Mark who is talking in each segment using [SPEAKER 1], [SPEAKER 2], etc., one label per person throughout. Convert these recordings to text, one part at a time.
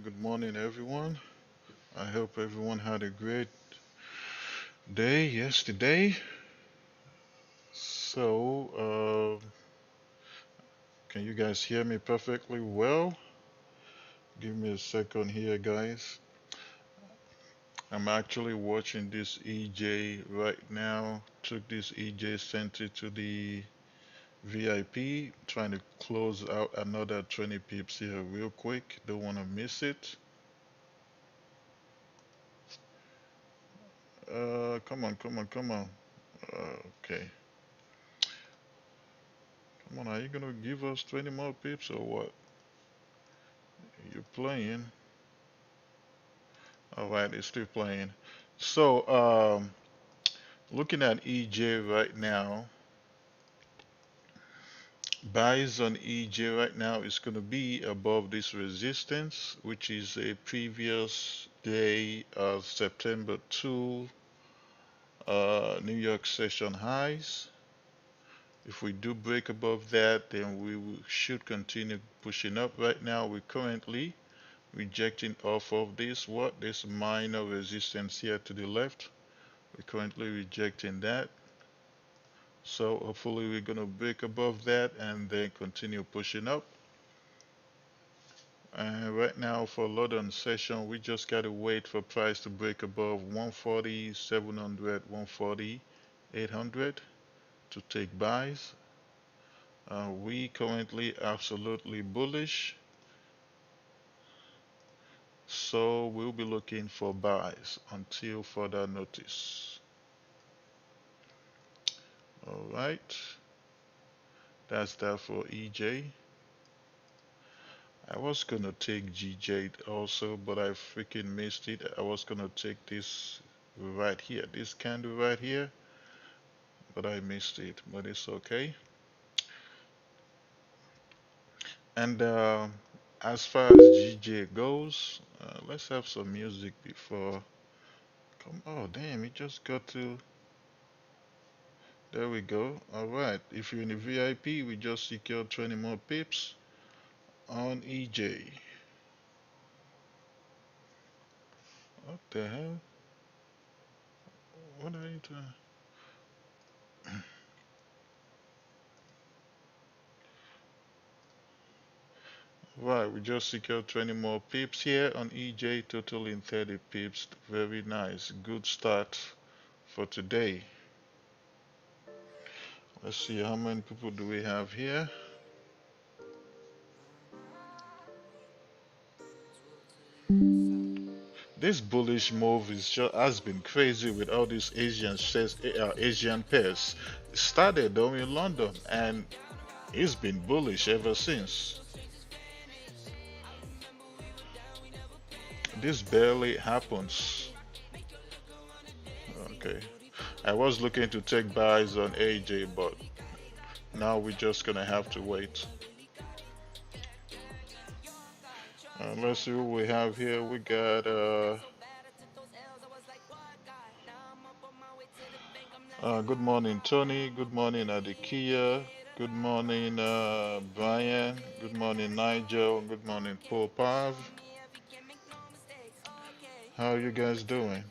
[SPEAKER 1] Good morning, everyone. I hope everyone had a great day yesterday. Can you guys hear me perfectly well? Give me a second here, guys. I'm actually watching this EJ right now. Took this EJ, sent it to the VIP, trying to close out another 20 pips here real quick. Don't want to miss it. Come on, come on, come on. Okay. Come on, are you gonna give us 20 more pips or what? You're playing. Alright, it's still playing. So, looking at EJ right now, buys on EJ right now is gonna be above this resistance, which is a previous day of September 2 New York session highs. If we do break above that, then should continue pushing up. Right now, we're currently rejecting off of this minor resistance here to the left. We're currently rejecting that. So hopefully we're going to break above that and then continue pushing up. And right now for London session, we just got to wait for price to break above 140, 700, 140, 800 to take buys. We currently absolutely bullish. So we'll be looking for buys until further notice. All right, that's that for EJ. I was gonna take GJ also, but I freaking missed it. I was gonna take this right here, this candle right here, but I missed it. But it's okay. And as far as GJ goes, let's have some music before. Come, oh damn, it just got to. There we go. All right. If you're in the VIP, we just secured 20 more pips on EJ. What the hell? What are you doing? Right, we just secured 20 more pips here on EJ, totaling 30 pips. Very nice. Good start for today. Let's see how many people do we have here. This bullish move has been crazy with all these Asian pairs. It started though in London, and It's been bullish ever since. This barely happens. Okay. I was looking to take buys on AJ, but now we're just gonna have to wait. Let's see what we have here. We got good morning Tony. Good morning Adikia. Good morning Brian. Good morning Nigel. Good morning Paul Pav. How are you guys doing?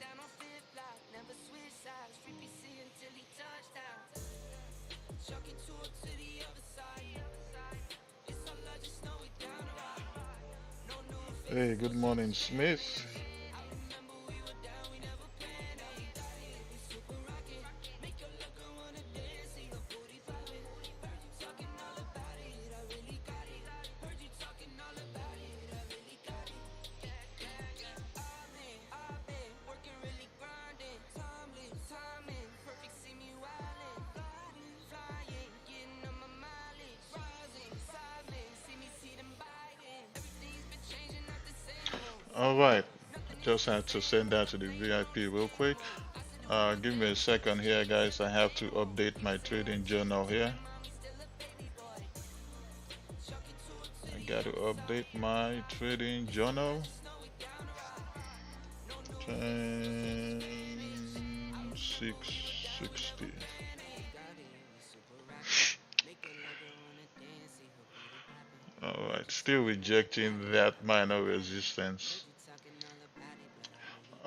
[SPEAKER 1] Hey, good morning Smith. All right. Just had to send that to the VIP real quick. Give me a second here, guys. I have to update my trading journal here. I got to update my trading journal. 660. All right, still rejecting that minor resistance.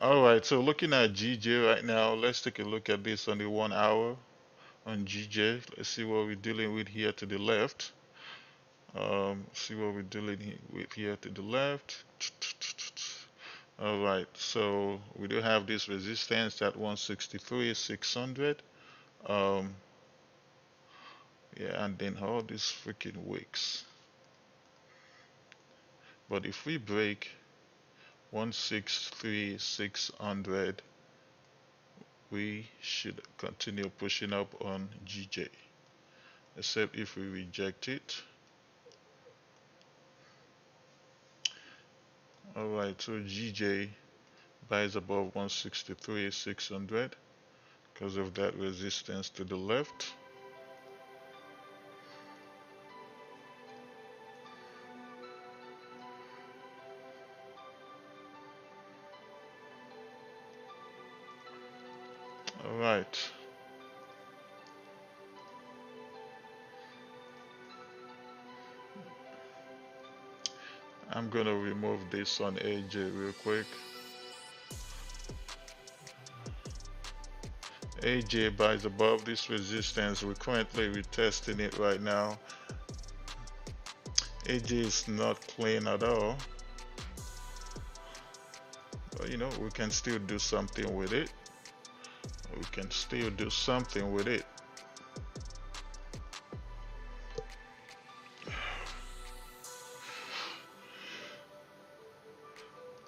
[SPEAKER 1] All right, so looking at GJ right now, let's take a look at this on the 1 hour on GJ. Let's see what we're dealing with here to the left. See what we're dealing with here to the left. All right, so we do have this resistance at 163,600. Um, yeah, and then all these freaking wicks. But if we break 163,600, we should continue pushing up on GJ, except if we reject it. All right, so GJ buys above 163,600 because of that resistance to the left. All right. I'm gonna remove this on AJ real quick. AJ buys above this resistance. We're currently retesting it right now. AJ is not clean at all. But you know, we can still do something with it. We can still do something with it.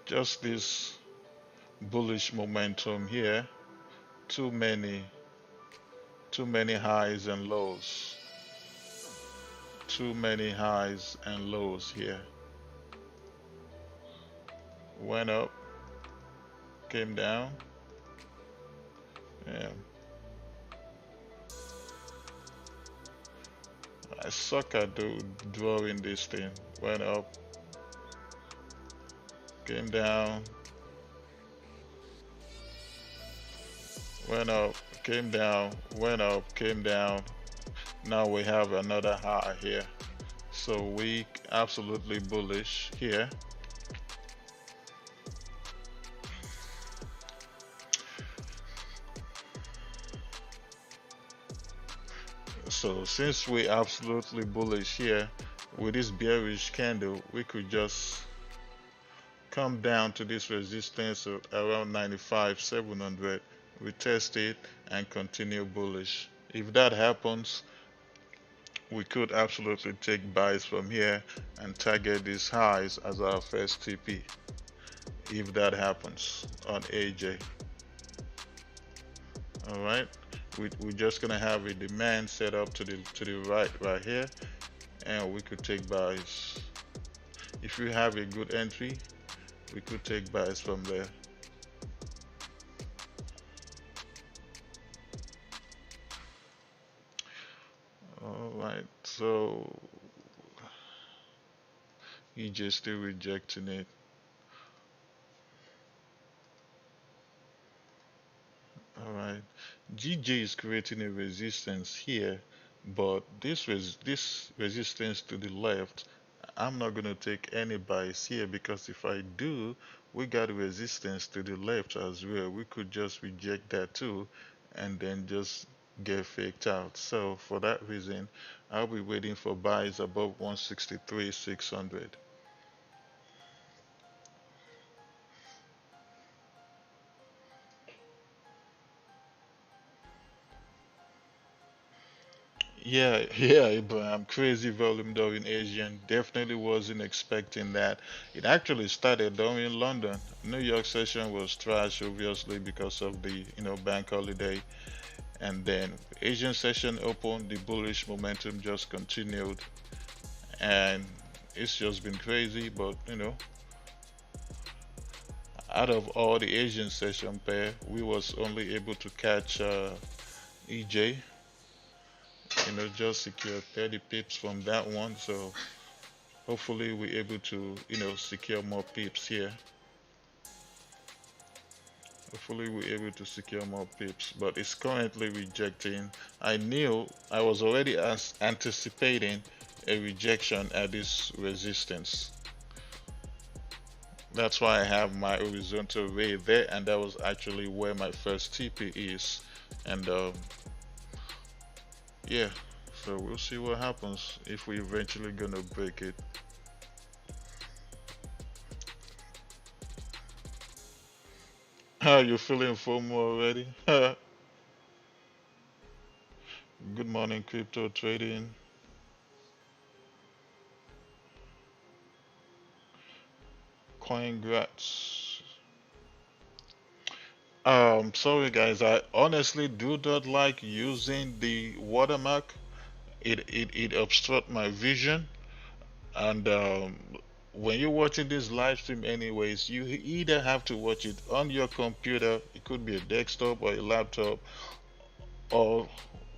[SPEAKER 1] Just this bullish momentum here. Too many highs and lows. Too many highs and lows here. Went up, came down. Yeah. I suck at drawing this thing. Went up, came down, went up, came down, went up, came down. Now we have another high here. So we absolutely bullish here. So since we absolutely bullish here, with this bearish candle, we could just come down to this resistance of around 95,700, retest it and continue bullish. If that happens, we could absolutely take buys from here and target these highs as our first TP if that happens on AJ. All right, We're just gonna have a demand set up to the right here, and we could take buys. If you have a good entry, we could take buys from there. All right, so EJ still rejecting it. All right, GJ is creating a resistance here, but this resistance to the left, I'm not gonna take any buys here because if I do, we got resistance to the left as well. We could just reject that too, and then just get faked out. So for that reason, I'll be waiting for buys above 163,600. Yeah, yeah, Abraham. Crazy volume though in Asian. Definitely wasn't expecting that. It actually started though in London. New York session was trash, obviously, because of the bank holiday. And then Asian session opened, the bullish momentum just continued, and it's just been crazy. But out of all the Asian session pair, we was only able to catch EJ. Just secure 30 pips from that one. So hopefully we're able to secure more pips here. Hopefully we're able to secure more pips, but it's currently rejecting. I knew I was already anticipating a rejection at this resistance. That's why I have my horizontal ray there, and that was actually where my first TP is. And yeah, so we'll see what happens if we eventually gonna break it. Are you feeling FOMO already? Good morning, crypto trading. Congrats. Sorry guys, I honestly do not like using the watermark. It obstruct my vision, and when you're watching this live stream anyways, you either have to watch it on your computer, it could be a desktop or a laptop, or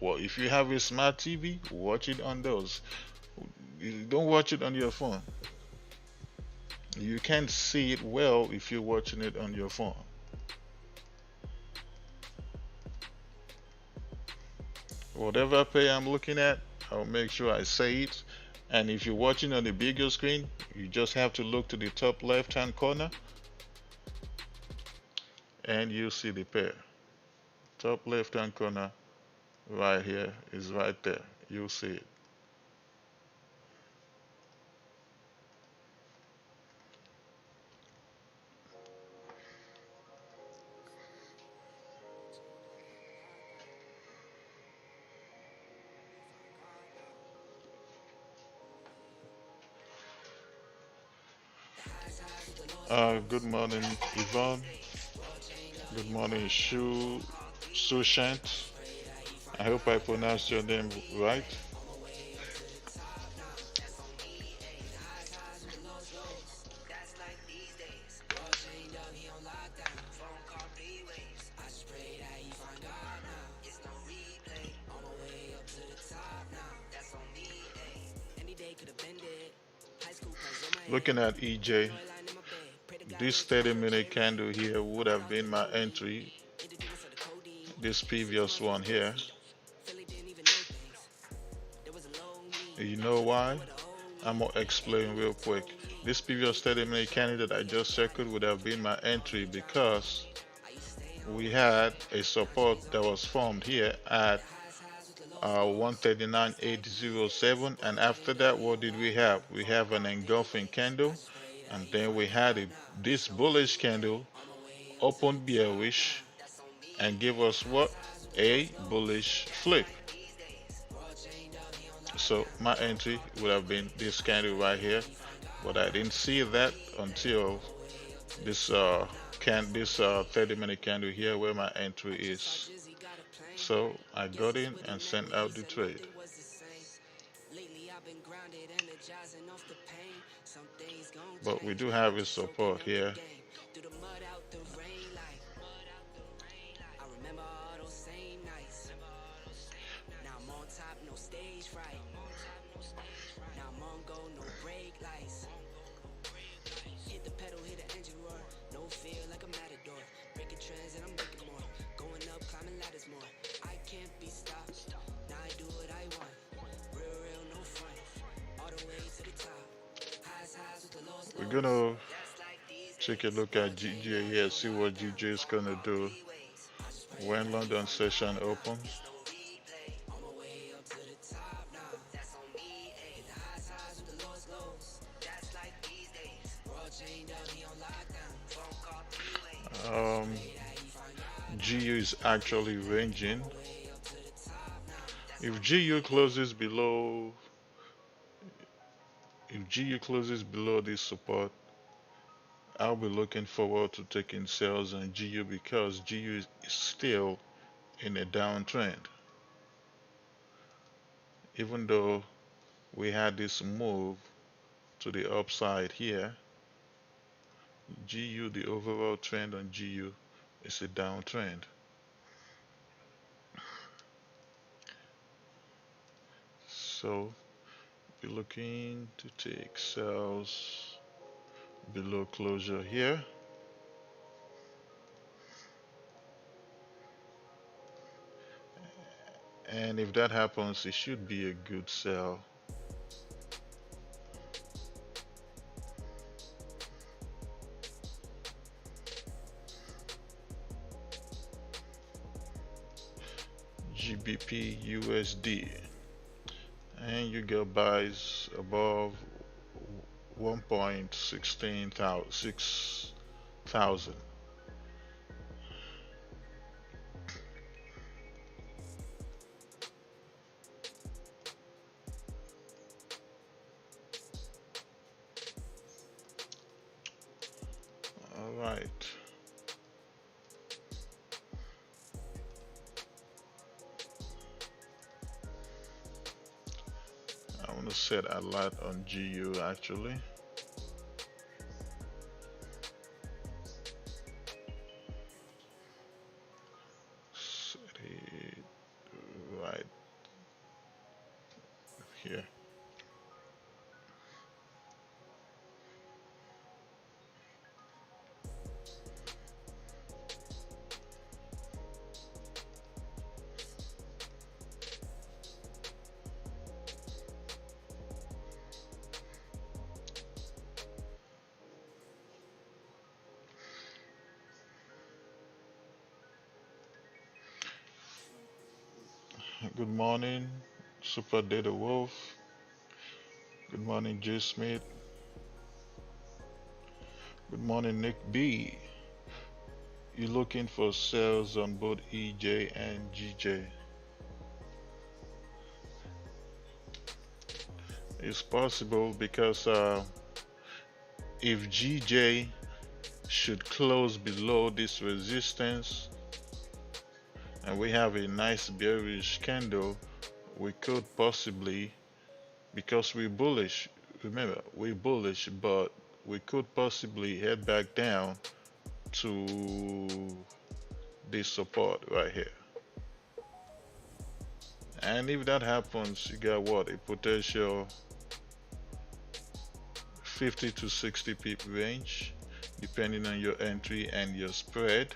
[SPEAKER 1] well, if you have a smart TV, watch it on those. You don't watch it on your phone. You can't see it well if you're watching it on your phone. Whatever pay I'm looking at, I'll make sure I say it. And if you're watching on the bigger screen, you just have to look to the top left hand corner and you see the pair. Top left hand corner right here is right there. You'll see it. Good morning, Yvonne. Good morning, Sushant. I hope I pronounced your name right. Looking at EJ, this 30-minute candle here would have been my entry. This previous one here. You know why? I'm gonna explain real quick. This previous 30-minute candle that I just circled would have been my entry because we had a support that was formed here at 139.807, and after that, what did we have? We have an engulfing candle, and then we had this bullish candle open bearish and give us what? A bullish flip. So my entry would have been this candle right here, but I didn't see that until this 30-minute candle here where my entry is. So I got in and sent out the trade. But we do have a support here. We're gonna take a look at GJ here, see what GJ is gonna do when London session opens. Um, GU is actually ranging. If GU closes below, if GU closes below this support, I'll be looking forward to taking sales on GU because GU is still in a downtrend. Even though we had this move to the upside here, GU, the overall trend on GU is a downtrend. So we're looking to take sales below closure here. And if that happens, it should be a good sell. GBP USD. And you get buys above 1.16 thousand. All right. I want to set a lot on GU actually. Set it right here. Good morning, Super Data Wolf. Good morning, J Smith. Good morning, Nick B. You looking for sales on both EJ and GJ? It's possible because if GJ should close below this resistance and we have a nice bearish candle, we could possibly, because we're bullish, remember we're bullish, but we could possibly head back down to this support right here. And if that happens, you got what? A potential 50 to 60 pip range, depending on your entry and your spread.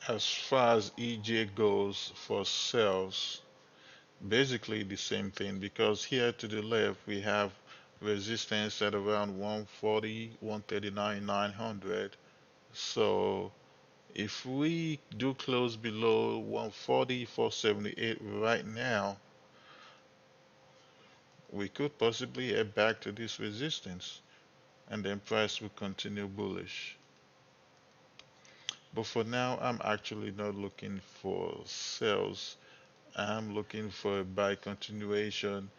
[SPEAKER 1] As far as EJ goes for sales, basically the same thing because here to the left we have resistance at around 140, 139, 900. So if we do close below 140, 478 right now, we could possibly head back to this resistance and then price will continue bullish. But for now, I'm actually not looking for sales. I'm looking for a buy continuation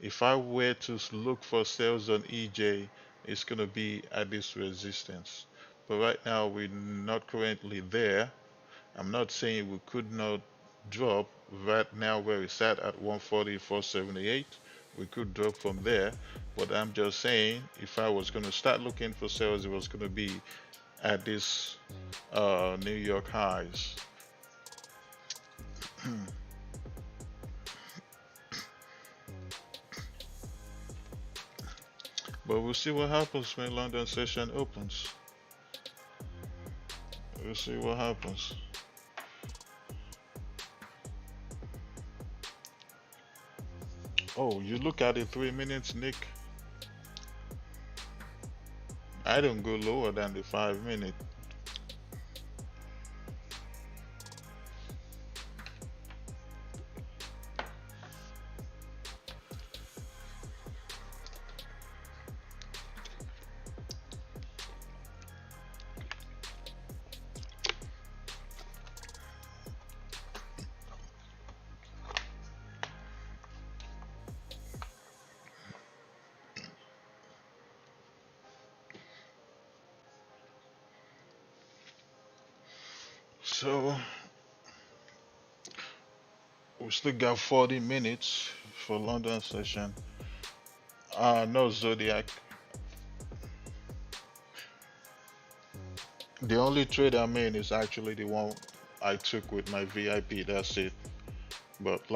[SPEAKER 1] If I were to look for sales on EJ, it's going to be at this resistance. But right now, we're not currently there. I'm not saying we could not drop right now where it's at 140,478. We could drop from there, but I'm just saying if I was going to start looking for sales, it was going to be at this New York highs. But we'll see what happens when London session opens. We'll see what happens. Oh, you look at it 3 minutes, Nick. I don't go lower than the 5 minute. So we still got 40 minutes for London session. No Zodiac. The only trade I made is actually the one I took with my VIP. That's it. But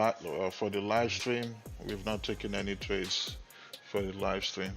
[SPEAKER 1] for the live stream, we've not taken any trades for the live stream.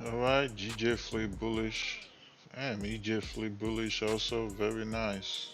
[SPEAKER 1] All right, GJ flip bullish. And EJ flip bullish also, very nice.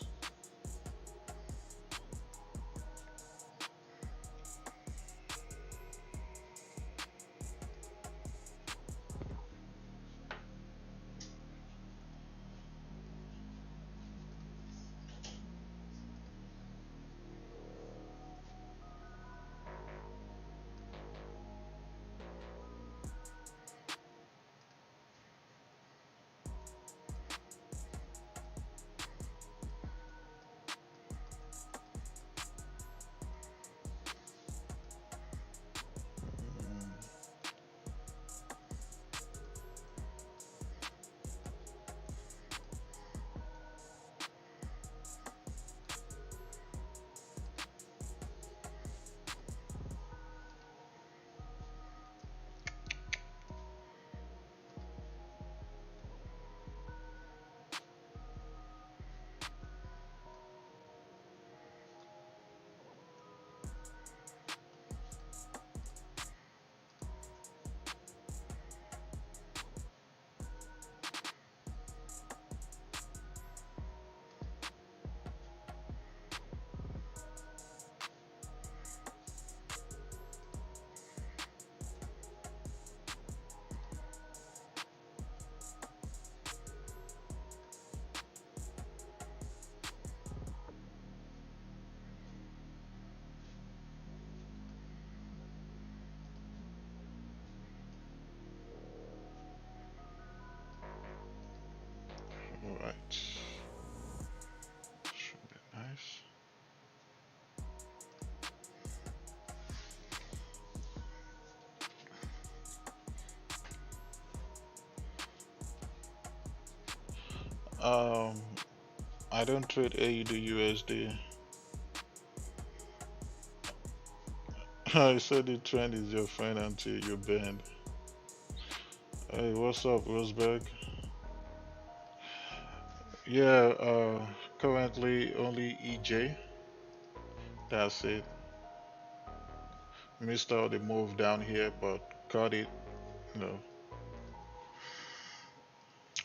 [SPEAKER 1] All right, should be nice. Um, I don't trade AUD USD. I said the trend is your friend until you bend. Hey, what's up, Rosberg? Yeah, currently only EJ. That's it. Missed out the move down here, but caught it. No,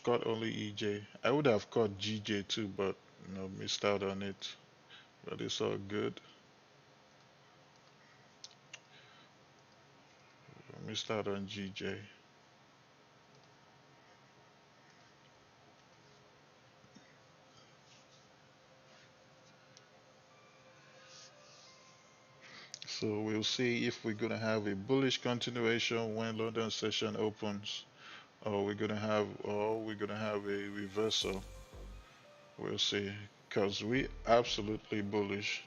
[SPEAKER 1] caught only EJ. I would have caught GJ too, but missed out on it. But it's all good. Missed out on GJ. So we'll see if we're gonna have a bullish continuation when London session opens, or we're gonna have a reversal. We'll see, cause we absolutely bullish.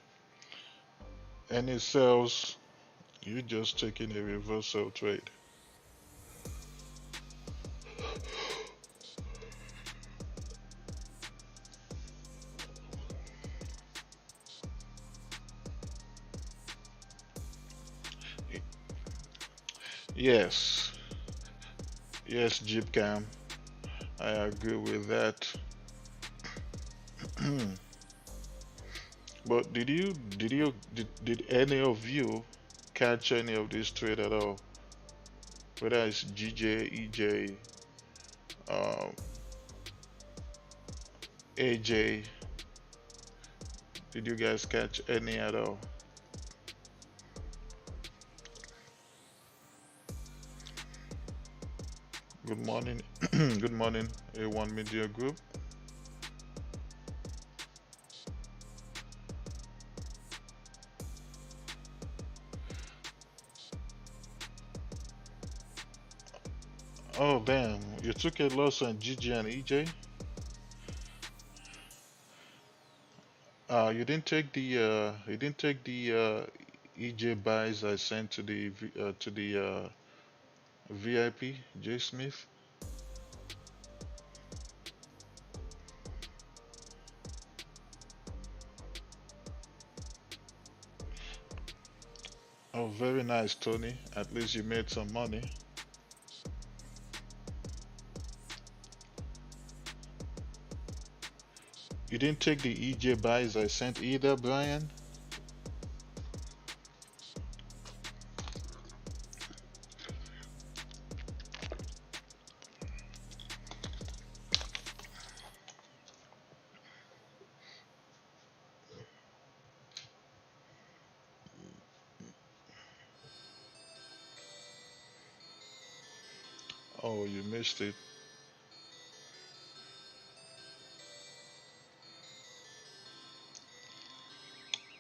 [SPEAKER 1] Any sells, you just taking a reversal trade. Yes, yes, Jeep Cam. I agree with that. But did any of you catch any of this trade at all? Whether it's GJ, EJ, um, AJ, did you guys catch any at all? Good morning, good morning, A1 Media Group. Oh damn, you took a loss on GG and EJ. You didn't take the EJ buys I sent to the VIP J Smith. Oh, very nice, Tony. At least you made some money. You didn't take the EJ buys I sent either, Brian. Oh, you missed it.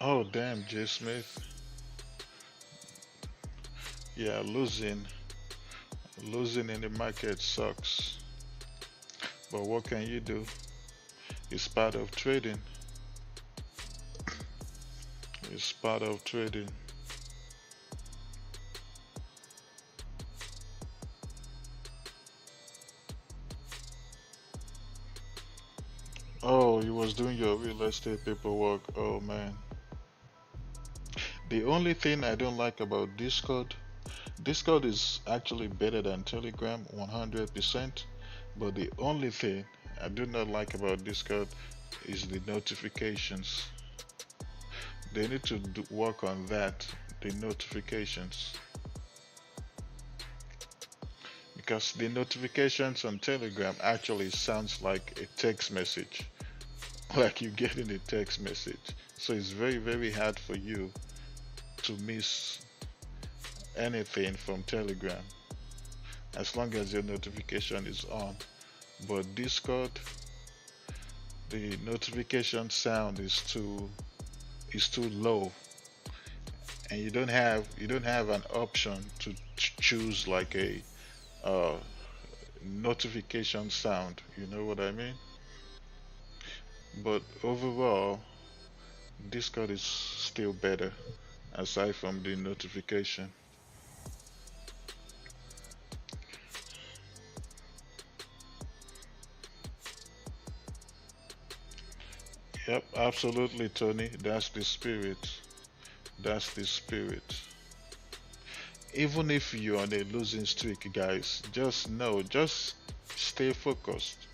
[SPEAKER 1] Oh, damn, J Smith. Yeah, losing in the market sucks. But what can you do? It's part of trading. It's part of trading. Oh, you was doing your real estate paperwork. Oh man. The only thing I don't like about Discord is actually better than Telegram 100%. But the only thing I do not like about Discord is the notifications. They need to work on that, the notifications. Because the notifications on Telegram actually sounds like a text message, like you're getting a text message. So it's very, very hard for you to miss anything from Telegram as long as your notification is on. But Discord, the notification sound is too low, and you don't have an option to choose like a uh, notification sound. You know what I mean? But overall, Discord is still better aside from the notification. Yep, absolutely, Tony. That's the spirit. That's the spirit. Even if you're on a losing streak, guys, just stay focused.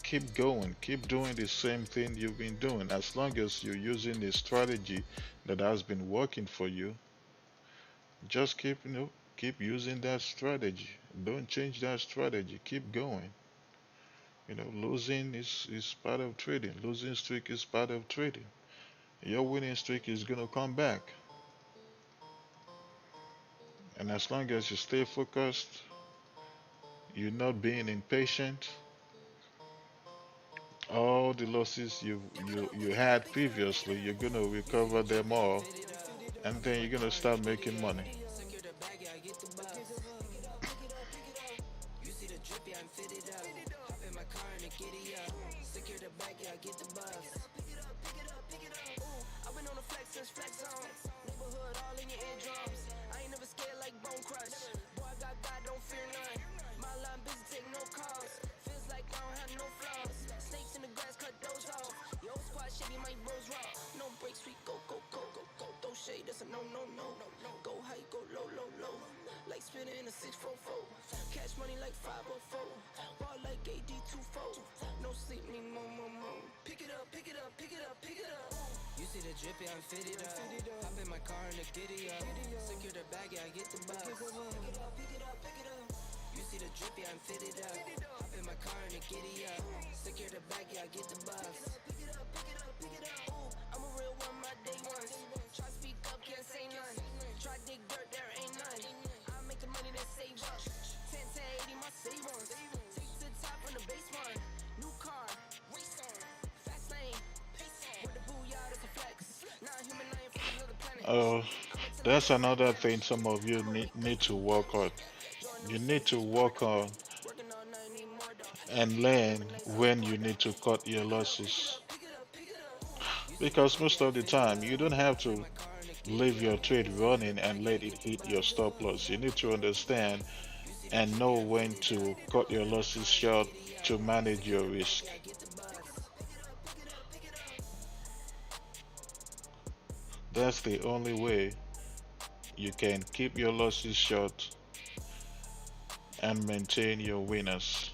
[SPEAKER 1] Keep going. Keep doing the same thing you've been doing. As long as you're using a strategy that has been working for you, just keep using that strategy. Don't change that strategy. Keep going. Losing is part of trading. Losing streak is part of trading. Your winning streak is gonna come back. And as long as you stay focused, you're not being impatient, all the losses you had previously, you're gonna recover them all, and then you're gonna start making money. Uh, that's another thing some of you need to work on. You need to work on and learn when you need to cut your losses. Because most of the time, you don't have to leave your trade running and let it hit your stop loss. You need to understand and know when to cut your losses short to manage your risk. That's the only way you can keep your losses short and maintain your winners.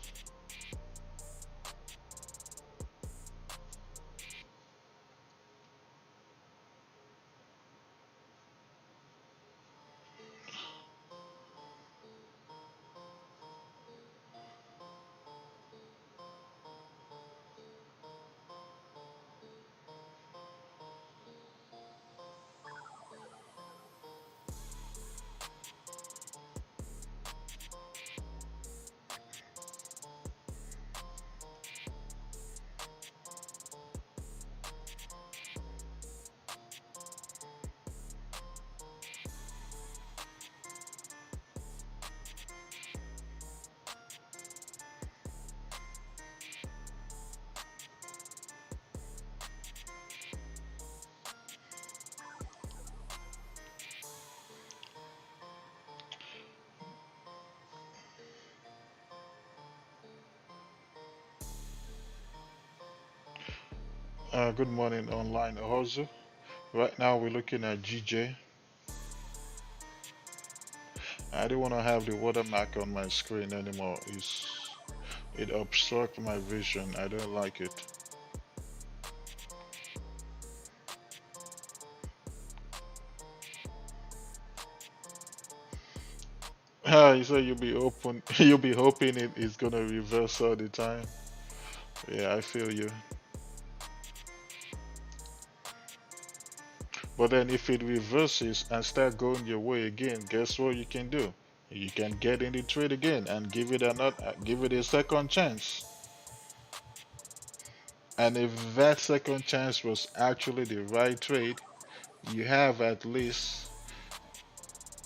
[SPEAKER 1] Good morning, online Ozu. Right now we're looking at GJ. I don't want to have the watermark on my screen anymore. It obstructs my vision. I don't like it. You say you'll be open. You'll be hoping it is gonna reverse all the time. Yeah, I feel you. But then if it reverses and start going your way again, guess what you can do? You can get in the trade again and give it a second chance. And if that second chance was actually the right trade, you have at least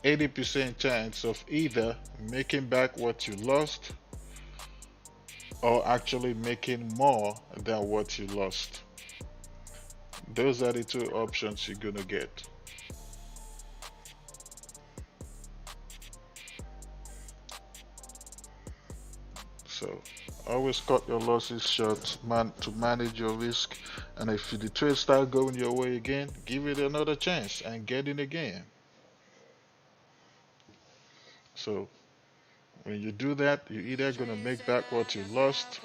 [SPEAKER 1] 80% chance of either making back what you lost or actually making more than what you lost. Those are the two options you're gonna get. So always cut your losses short, man, to manage your risk. And if the trade start going your way again, give it another chance and get in again. So when you do that, you're either gonna make back what you lost,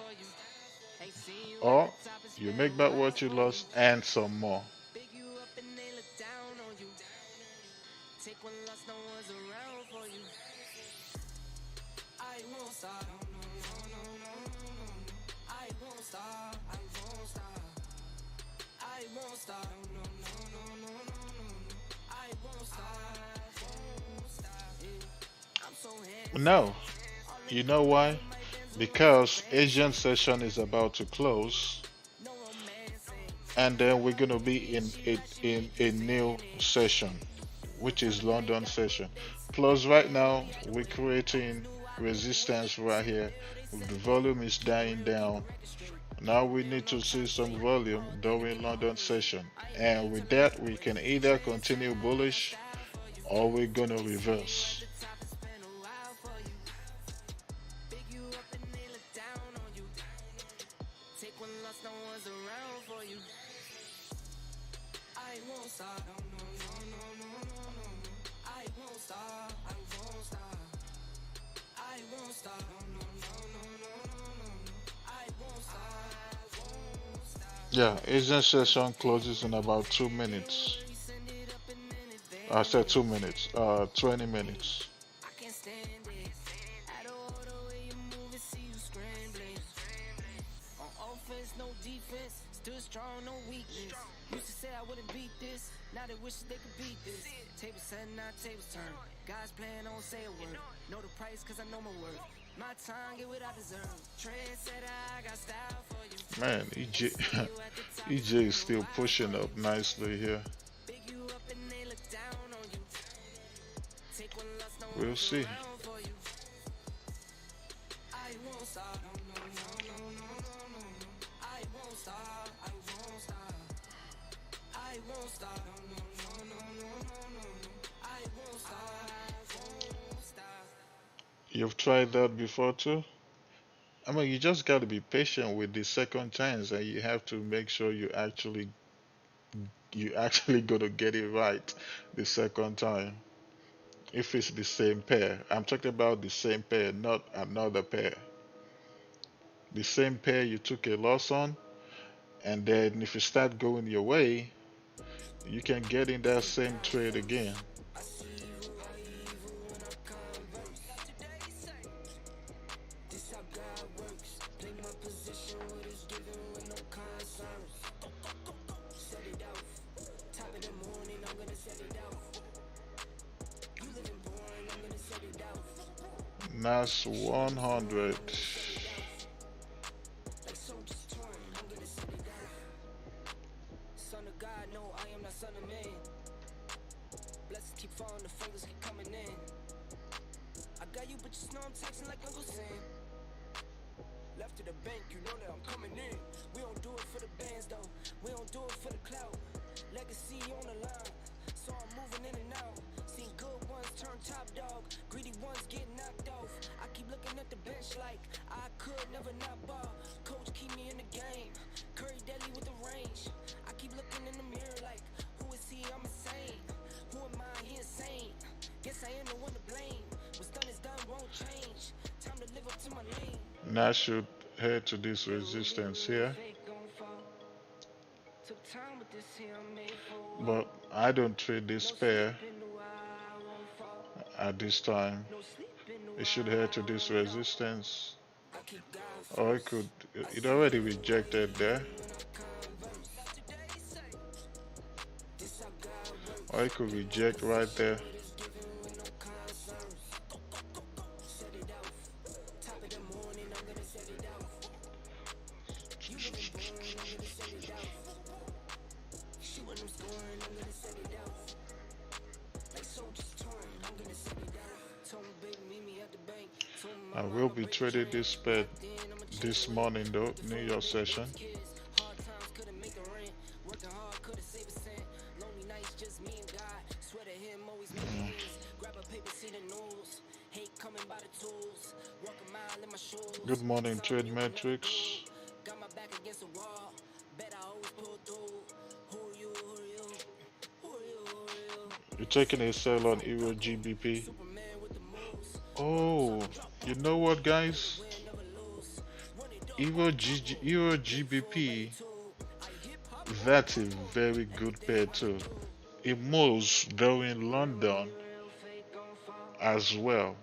[SPEAKER 1] or you make back what you lost and some more. No, you know why? Because Asian session is about to close, and then we're gonna be in a new session, which is London session. Plus, right now we're creating resistance right here. The volume is dying down. Now we need to see some volume during London session, and with that we can either continue bullish or we're gonna reverse. Yeah, Asian session closes in about 2 minutes. I said 2 minutes. 20 minutes. Man, EJ EJ is still pushing up nicely here. We'll see. You've tried that before too? I mean, you just got to be patient with the second chance, and you have to make sure you actually gonna get it right the second time. If it's the same pair, I'm talking about the same pair, not another pair. The same pair you took a loss on, and then if you start going your way, you can get in that same trade again. Nas 100. now should head to this resistance here, but I don't trade this pair at this time. It should head to this resistance, or it already rejected there, or it could reject right there. I will be trading this pair this morning though, New York session. Good morning, Trade Metrics. You're taking a sell on Euro GBP. Oh, you know what, guys? Euro GBP, that's a very good pair too. It moves during London as well.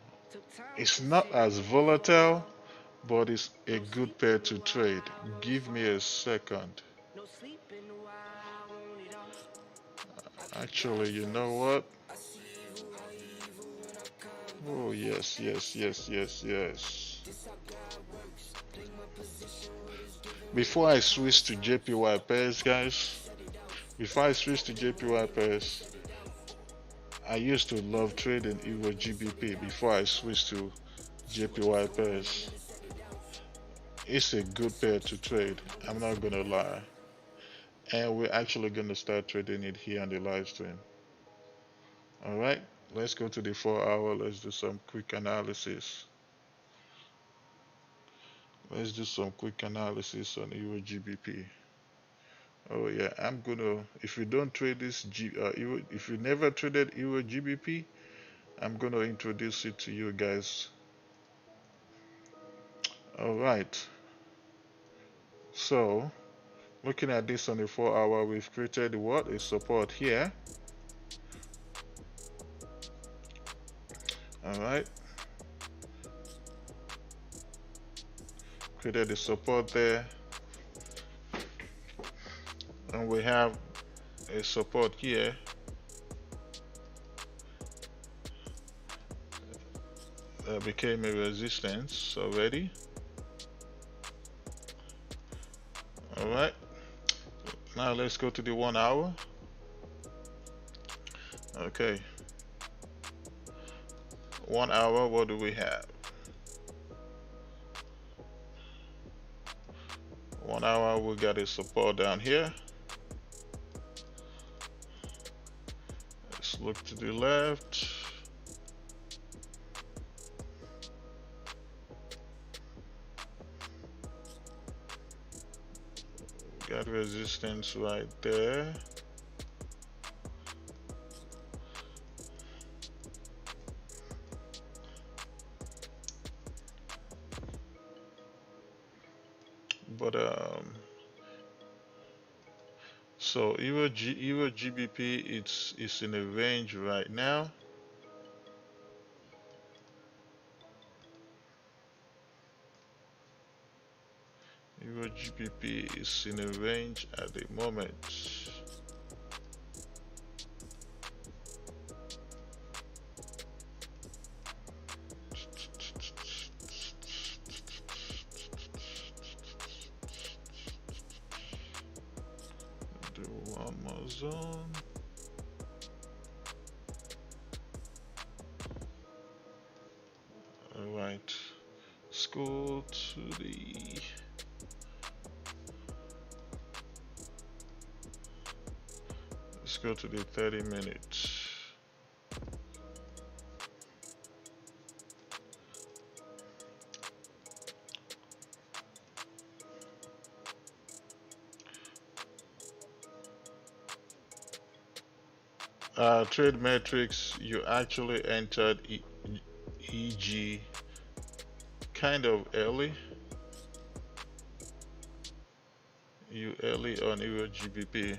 [SPEAKER 1] It's not as volatile, but it's a good pair to trade. Give me a second. Actually, you know what? Oh, yes, yes, yes, yes, yes. Before I switch to JPY pairs, guys, I used to love trading Euro GBP before I switched to JPY pairs. It's a good pair to trade, I'm not gonna lie. And we're actually gonna start trading it here on the live stream. Alright, let's go to the 4 hour, let's do some quick analysis. Let's do some quick analysis on Euro GBP. Oh yeah, I'm gonna, if you don't trade this if you never traded Euro GBP, I'm gonna introduce it to you guys. Alright, so looking at this on the 4 hour, we've created what? A support here. Alright, created a support there, and we have a support here. That became a resistance already. Alright, now let's go to the 1 hour. Okay, 1 hour, what do we have? 1 hour, we got a support down here. Let's look to the left. Got resistance right there. But so Euro GBP, it's in a range right now. Euro GBP is in a range at the moment. Do one more zone. All right, let's go to the Let's go to the 30 minutes. Trade metrics, you actually entered EG kind of early. early on Euro GBP.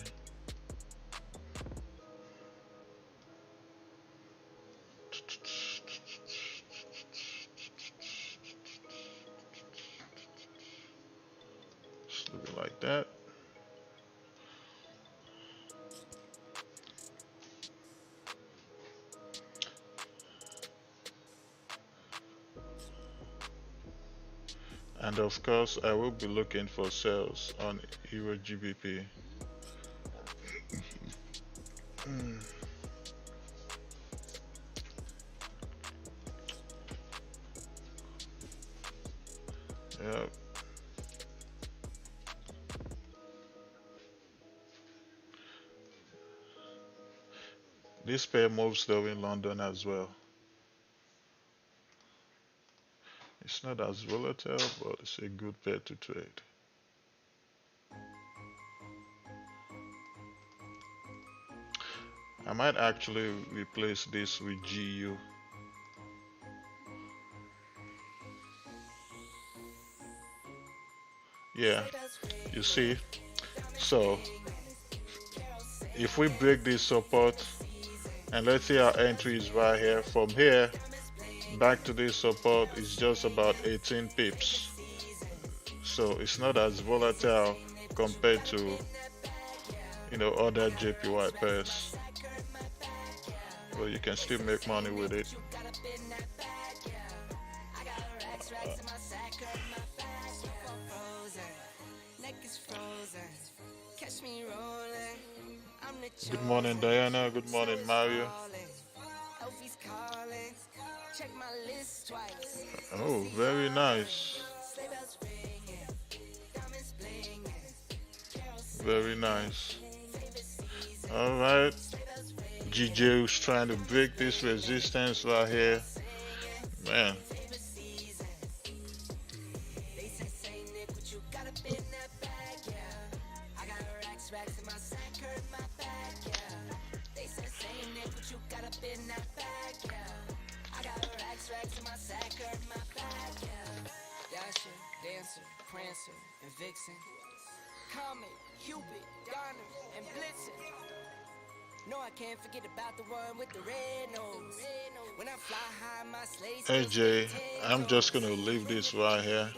[SPEAKER 1] Just leave it like that. And of course, I will be looking for sales on Euro GBP. Yep. This pair moves though in London as well. It's not as volatile, but it's a good pair to trade. I might actually replace this with GU. Yeah, you see. So if we break this support, and let's say our entry is right here, from here back to this support is just about 18 pips. So it's not as volatile compared to, you know, other JPY pairs, but you can still make money with it. Good morning, Diana. Good morning, Mario. Oh, very nice. Very nice. All right. GJ is trying to break this resistance right here. Man.
[SPEAKER 2] Dancer, Prancer, and Vixen. Comet, Cupid, Donner, and Blitzen. No, I can't forget about the one with the red nose. When I fly high, my sleigh.
[SPEAKER 1] Hey Jay, I'm just gonna leave this right here.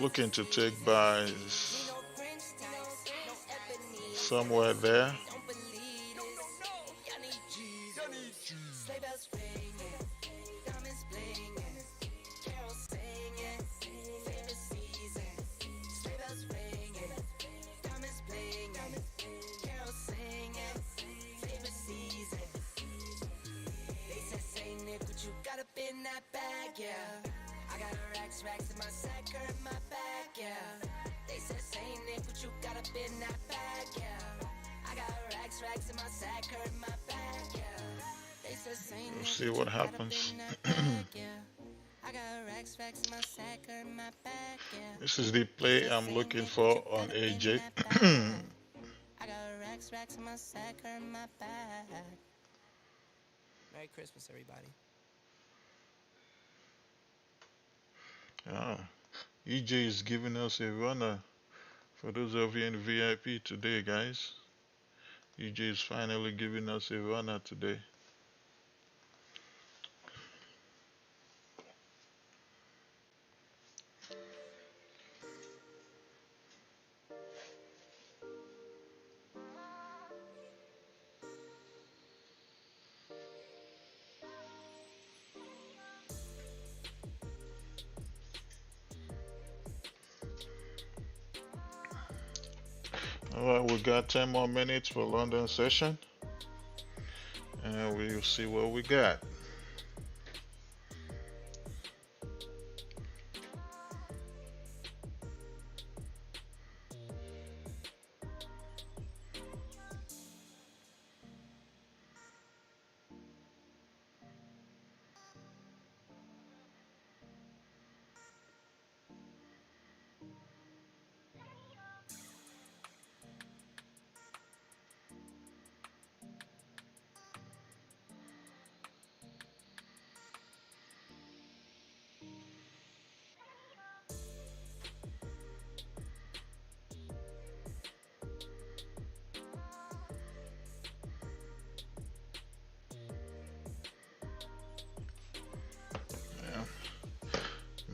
[SPEAKER 1] Looking to take buys somewhere there.
[SPEAKER 2] In that bag, yeah. I got racks in my sack, hurt my back, yeah. They said same Nick, but you got up in that bag, yeah. I got racks in my sack, hurt my back, yeah. They said same
[SPEAKER 1] We'll see what happens. This is the play I'm looking for on AJ.
[SPEAKER 2] I got racks in my sack, hurt my back. Merry Christmas, everybody.
[SPEAKER 1] EJ is giving us a runner for those of you in the VIP today, guys. EJ is finally giving us a runner today. Alright, we got 10 more minutes for London session, and we'll see what we got.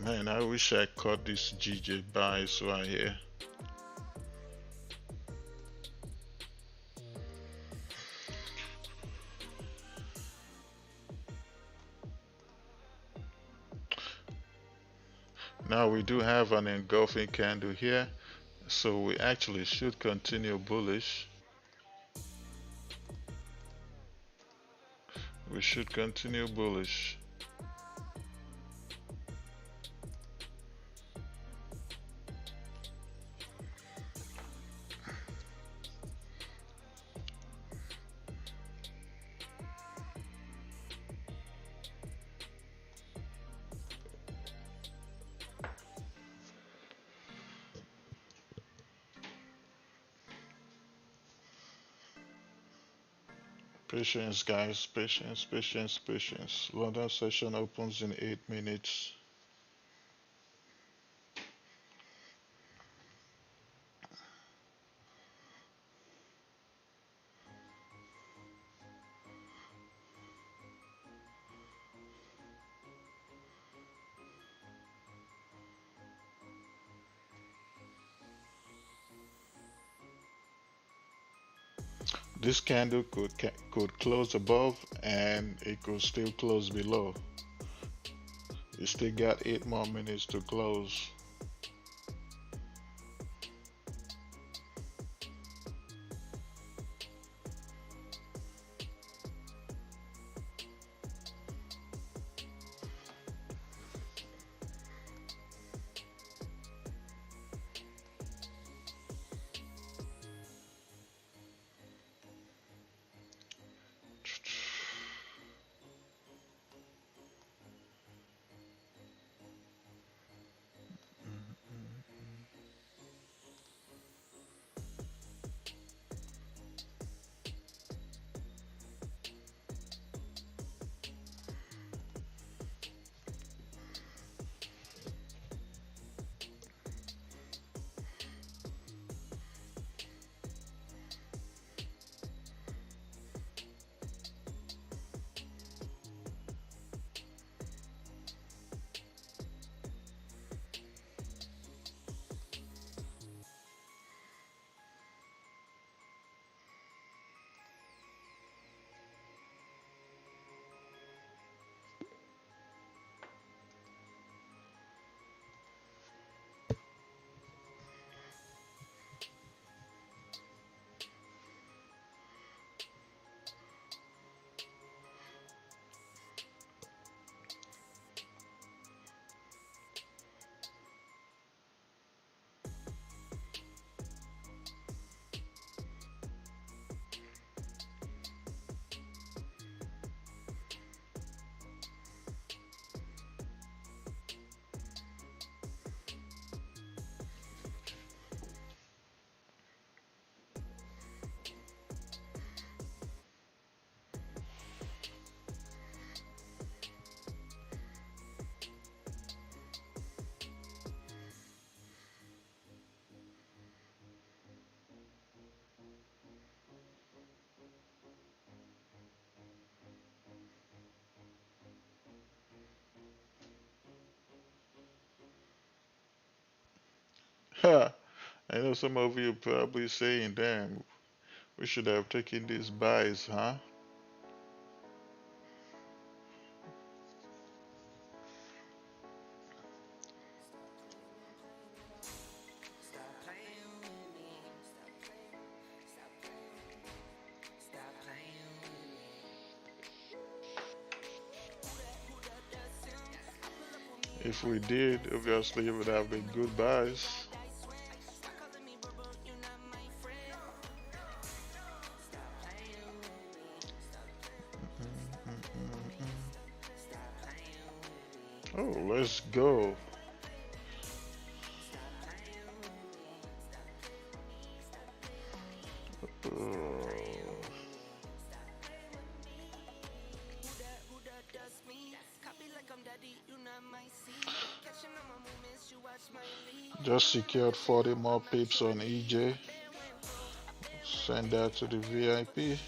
[SPEAKER 1] Man, I wish I caught this GJ buys right here. Now we do have an engulfing candle here, so we actually should continue bullish. We should continue bullish. Patience, guys. Patience, patience, patience. London session opens in 8 minutes. This candle could close above and it could still close below. You still got 8 more minutes to close. Ha! I know some of you probably saying, damn, we should have taken these buys, huh? If we did, obviously it would have been good buys. Oh, let's go. Just secured 40 more pips on EJ. Send that to the VIP.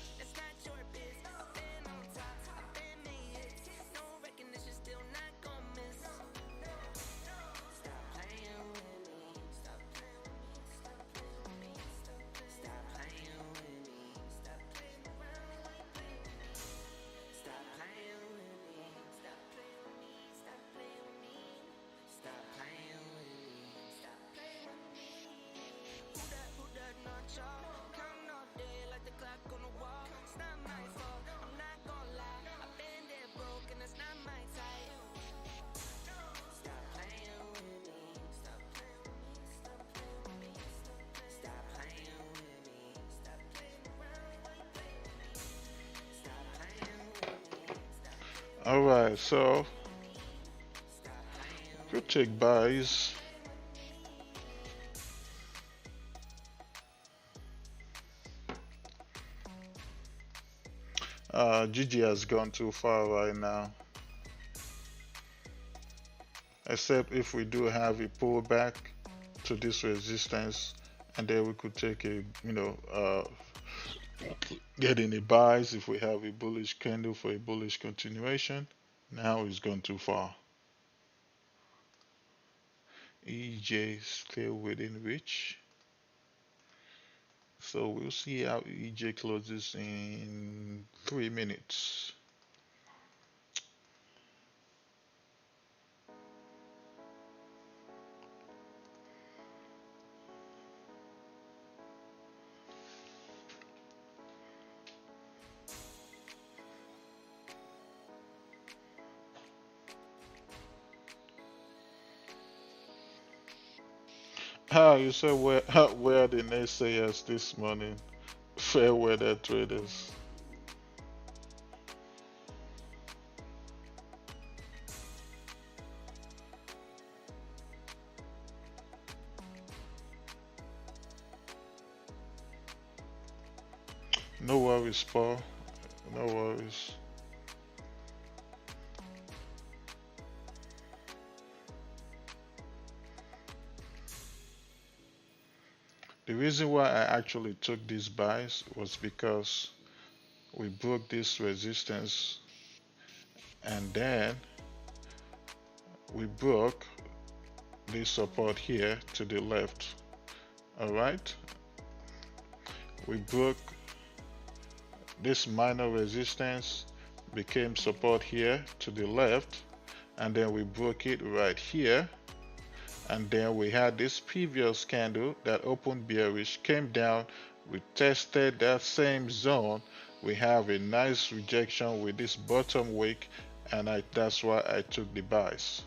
[SPEAKER 1] All right, so if you take buys, GG has gone too far right now. Except if we do have a pullback to this resistance, and then we could take a, get in a buys if we have a bullish candle for a bullish continuation. Now it's gone too far. EJ still within reach. So we'll see how EJ closes in 3 minutes. You said where are the naysayers this morning? Fair weather traders. No worries, Paul. No worries. The reason why I actually took these buys was because we broke this resistance and then we broke this support here to the left. Alright, we broke this minor resistance, became support here to the left, and then we broke it right here, and then we had this previous candle that opened bearish, came down, we tested that same zone, we have a nice rejection with this bottom wick, and that's why I took the buys.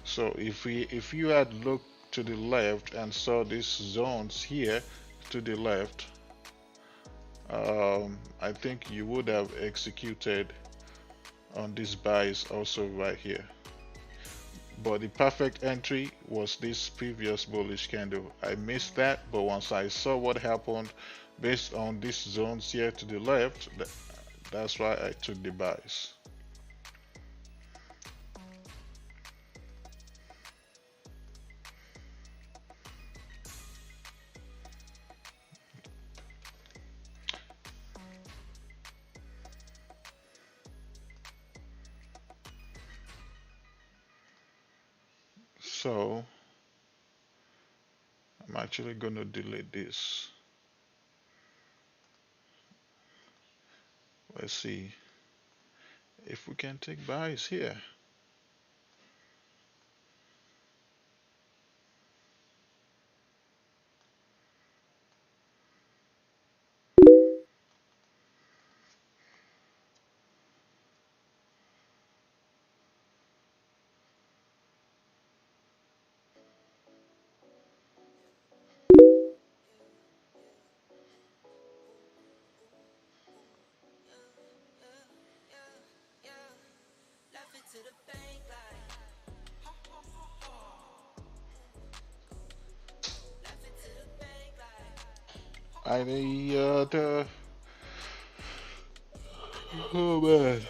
[SPEAKER 1] So if you had looked to the left and saw these zones here to the left, I think you would have executed on these buys also right here. But the perfect entry was this previous bullish candle. I missed that, but once I saw what happened based on these zones here to the left, that's why I took the buys. So I'm actually going to delete this. Let's see if we can take buys here. I need oh man.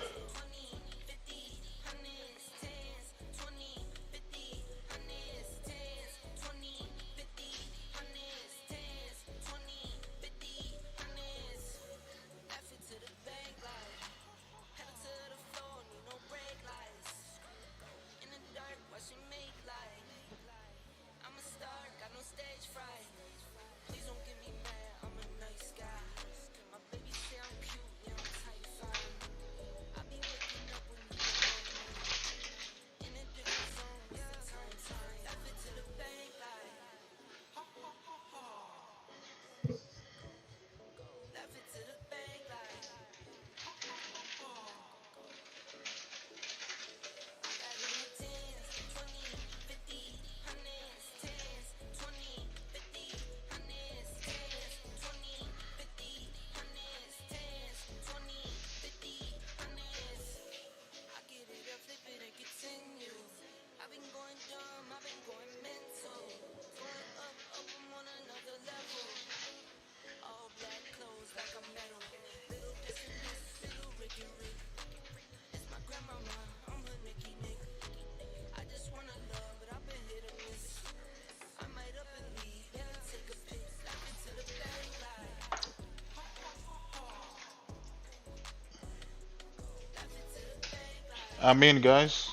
[SPEAKER 1] I'm in, guys.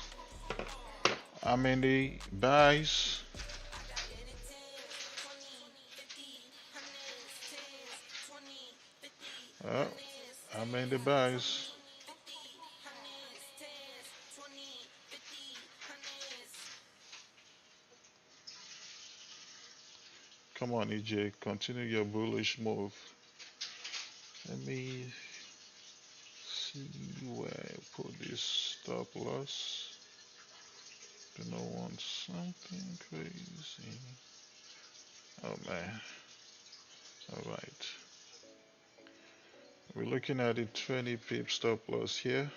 [SPEAKER 1] I'm in the buys. Oh, I'm in the buys. Come on, EJ, continue your bullish move. Let me see where I put this stop loss. Do not want something crazy. Oh man. All right. We're looking at the 20 pip stop loss here.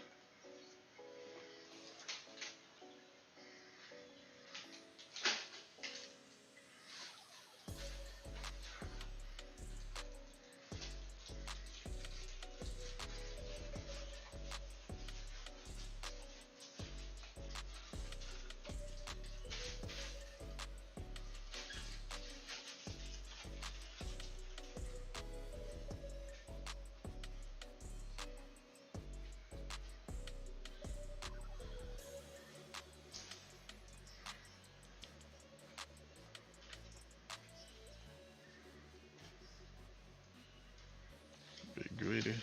[SPEAKER 1] Be greedy.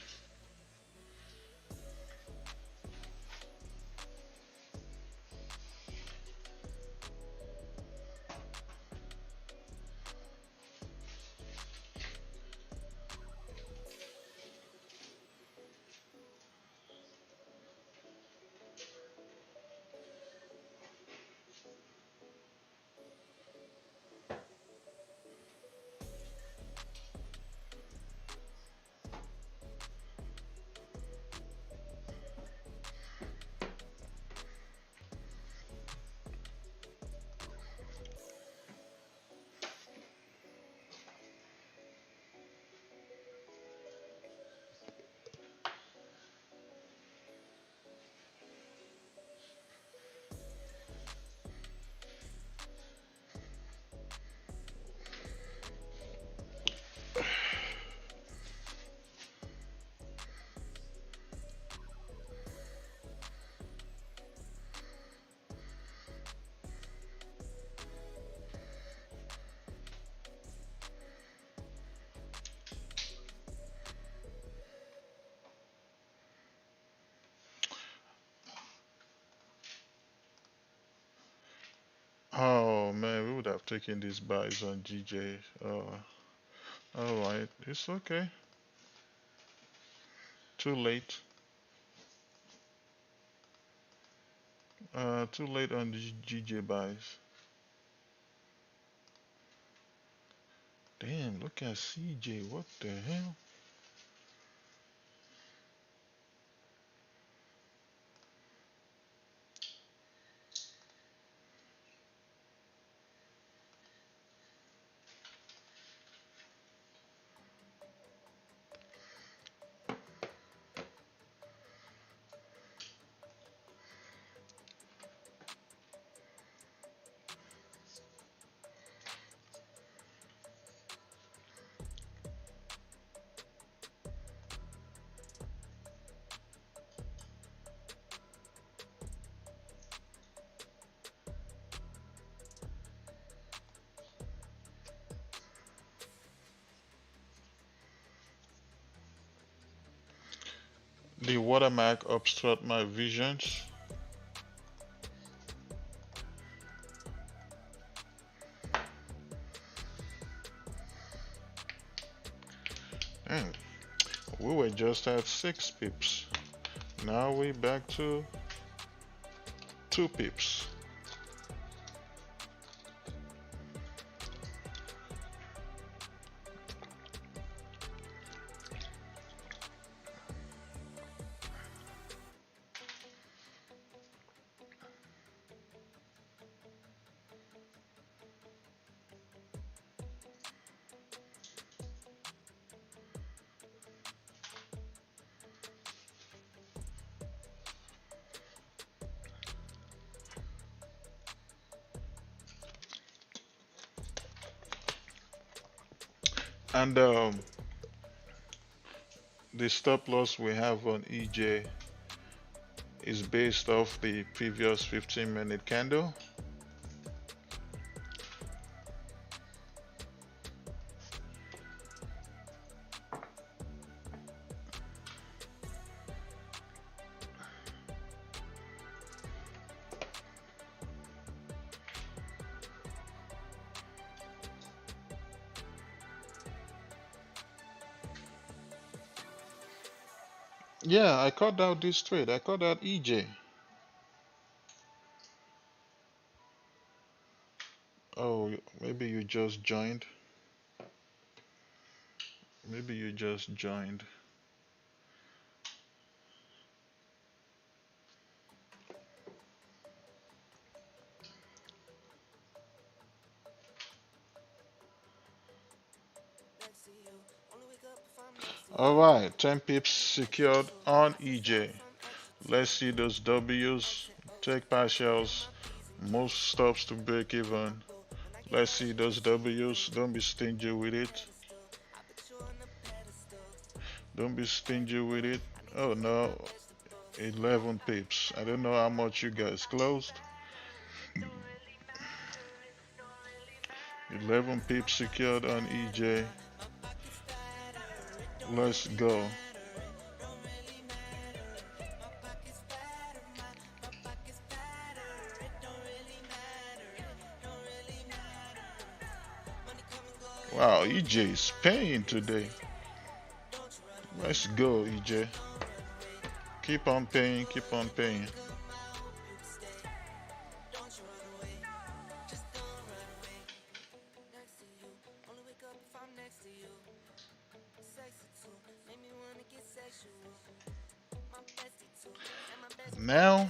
[SPEAKER 1] Oh man, we would have taken these buys on GJ. Alright, it's okay. Too late. Too late on the GJ buys. Damn, look at CJ. What the hell? The watermark obstruct my visions. Damn, we were just at 6 pips. Now we back to 2 pips. And the stop loss we have on EJ is based off the previous 15-minute candle. Yeah, I caught out this trade. I caught out EJ. Oh, maybe you just joined. Maybe you just joined. All right, 10 pips secured on EJ. Let's see those W's. Take partials. Most stops to break even. Let's see those W's. Don't be stingy with it. Don't be stingy with it. Oh no, 11 pips. I don't know how much you guys closed. 11 pips secured on EJ. Let's go. Wow, EJ is paying today. Let's go, EJ. Keep on paying, keep on paying. Now,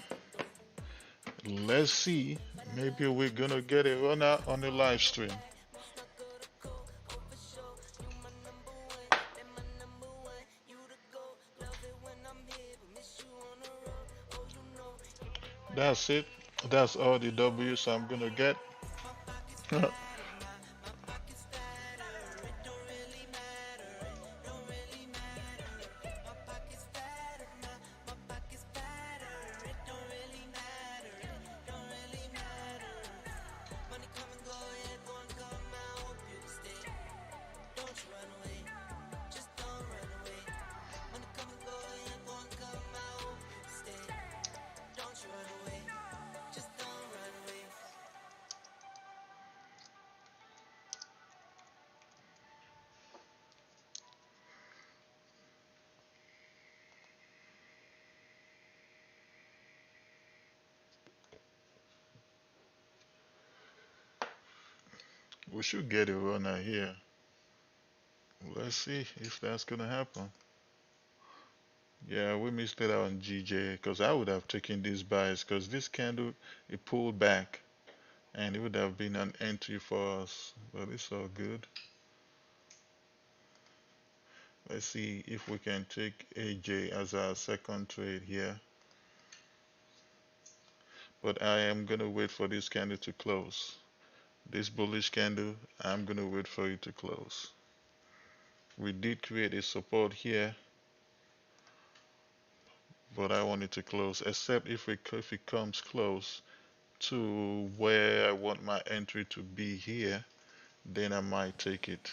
[SPEAKER 1] let's see. Maybe we're gonna get a run out on the live stream. That's it. That's all the W's I'm gonna get. We should get a runner here. Let's see if that's gonna happen. Yeah, we missed it out on GJ because I would have taken these buys because this candle it pulled back and it would have been an entry for us. But it's all good. Let's see if we can take AJ as our second trade here. But I am gonna wait for this candle to close. This bullish candle, I'm gonna wait for it to close. We did create a support here, but I want it to close, except if it comes close to where I want my entry to be here, then I might take it.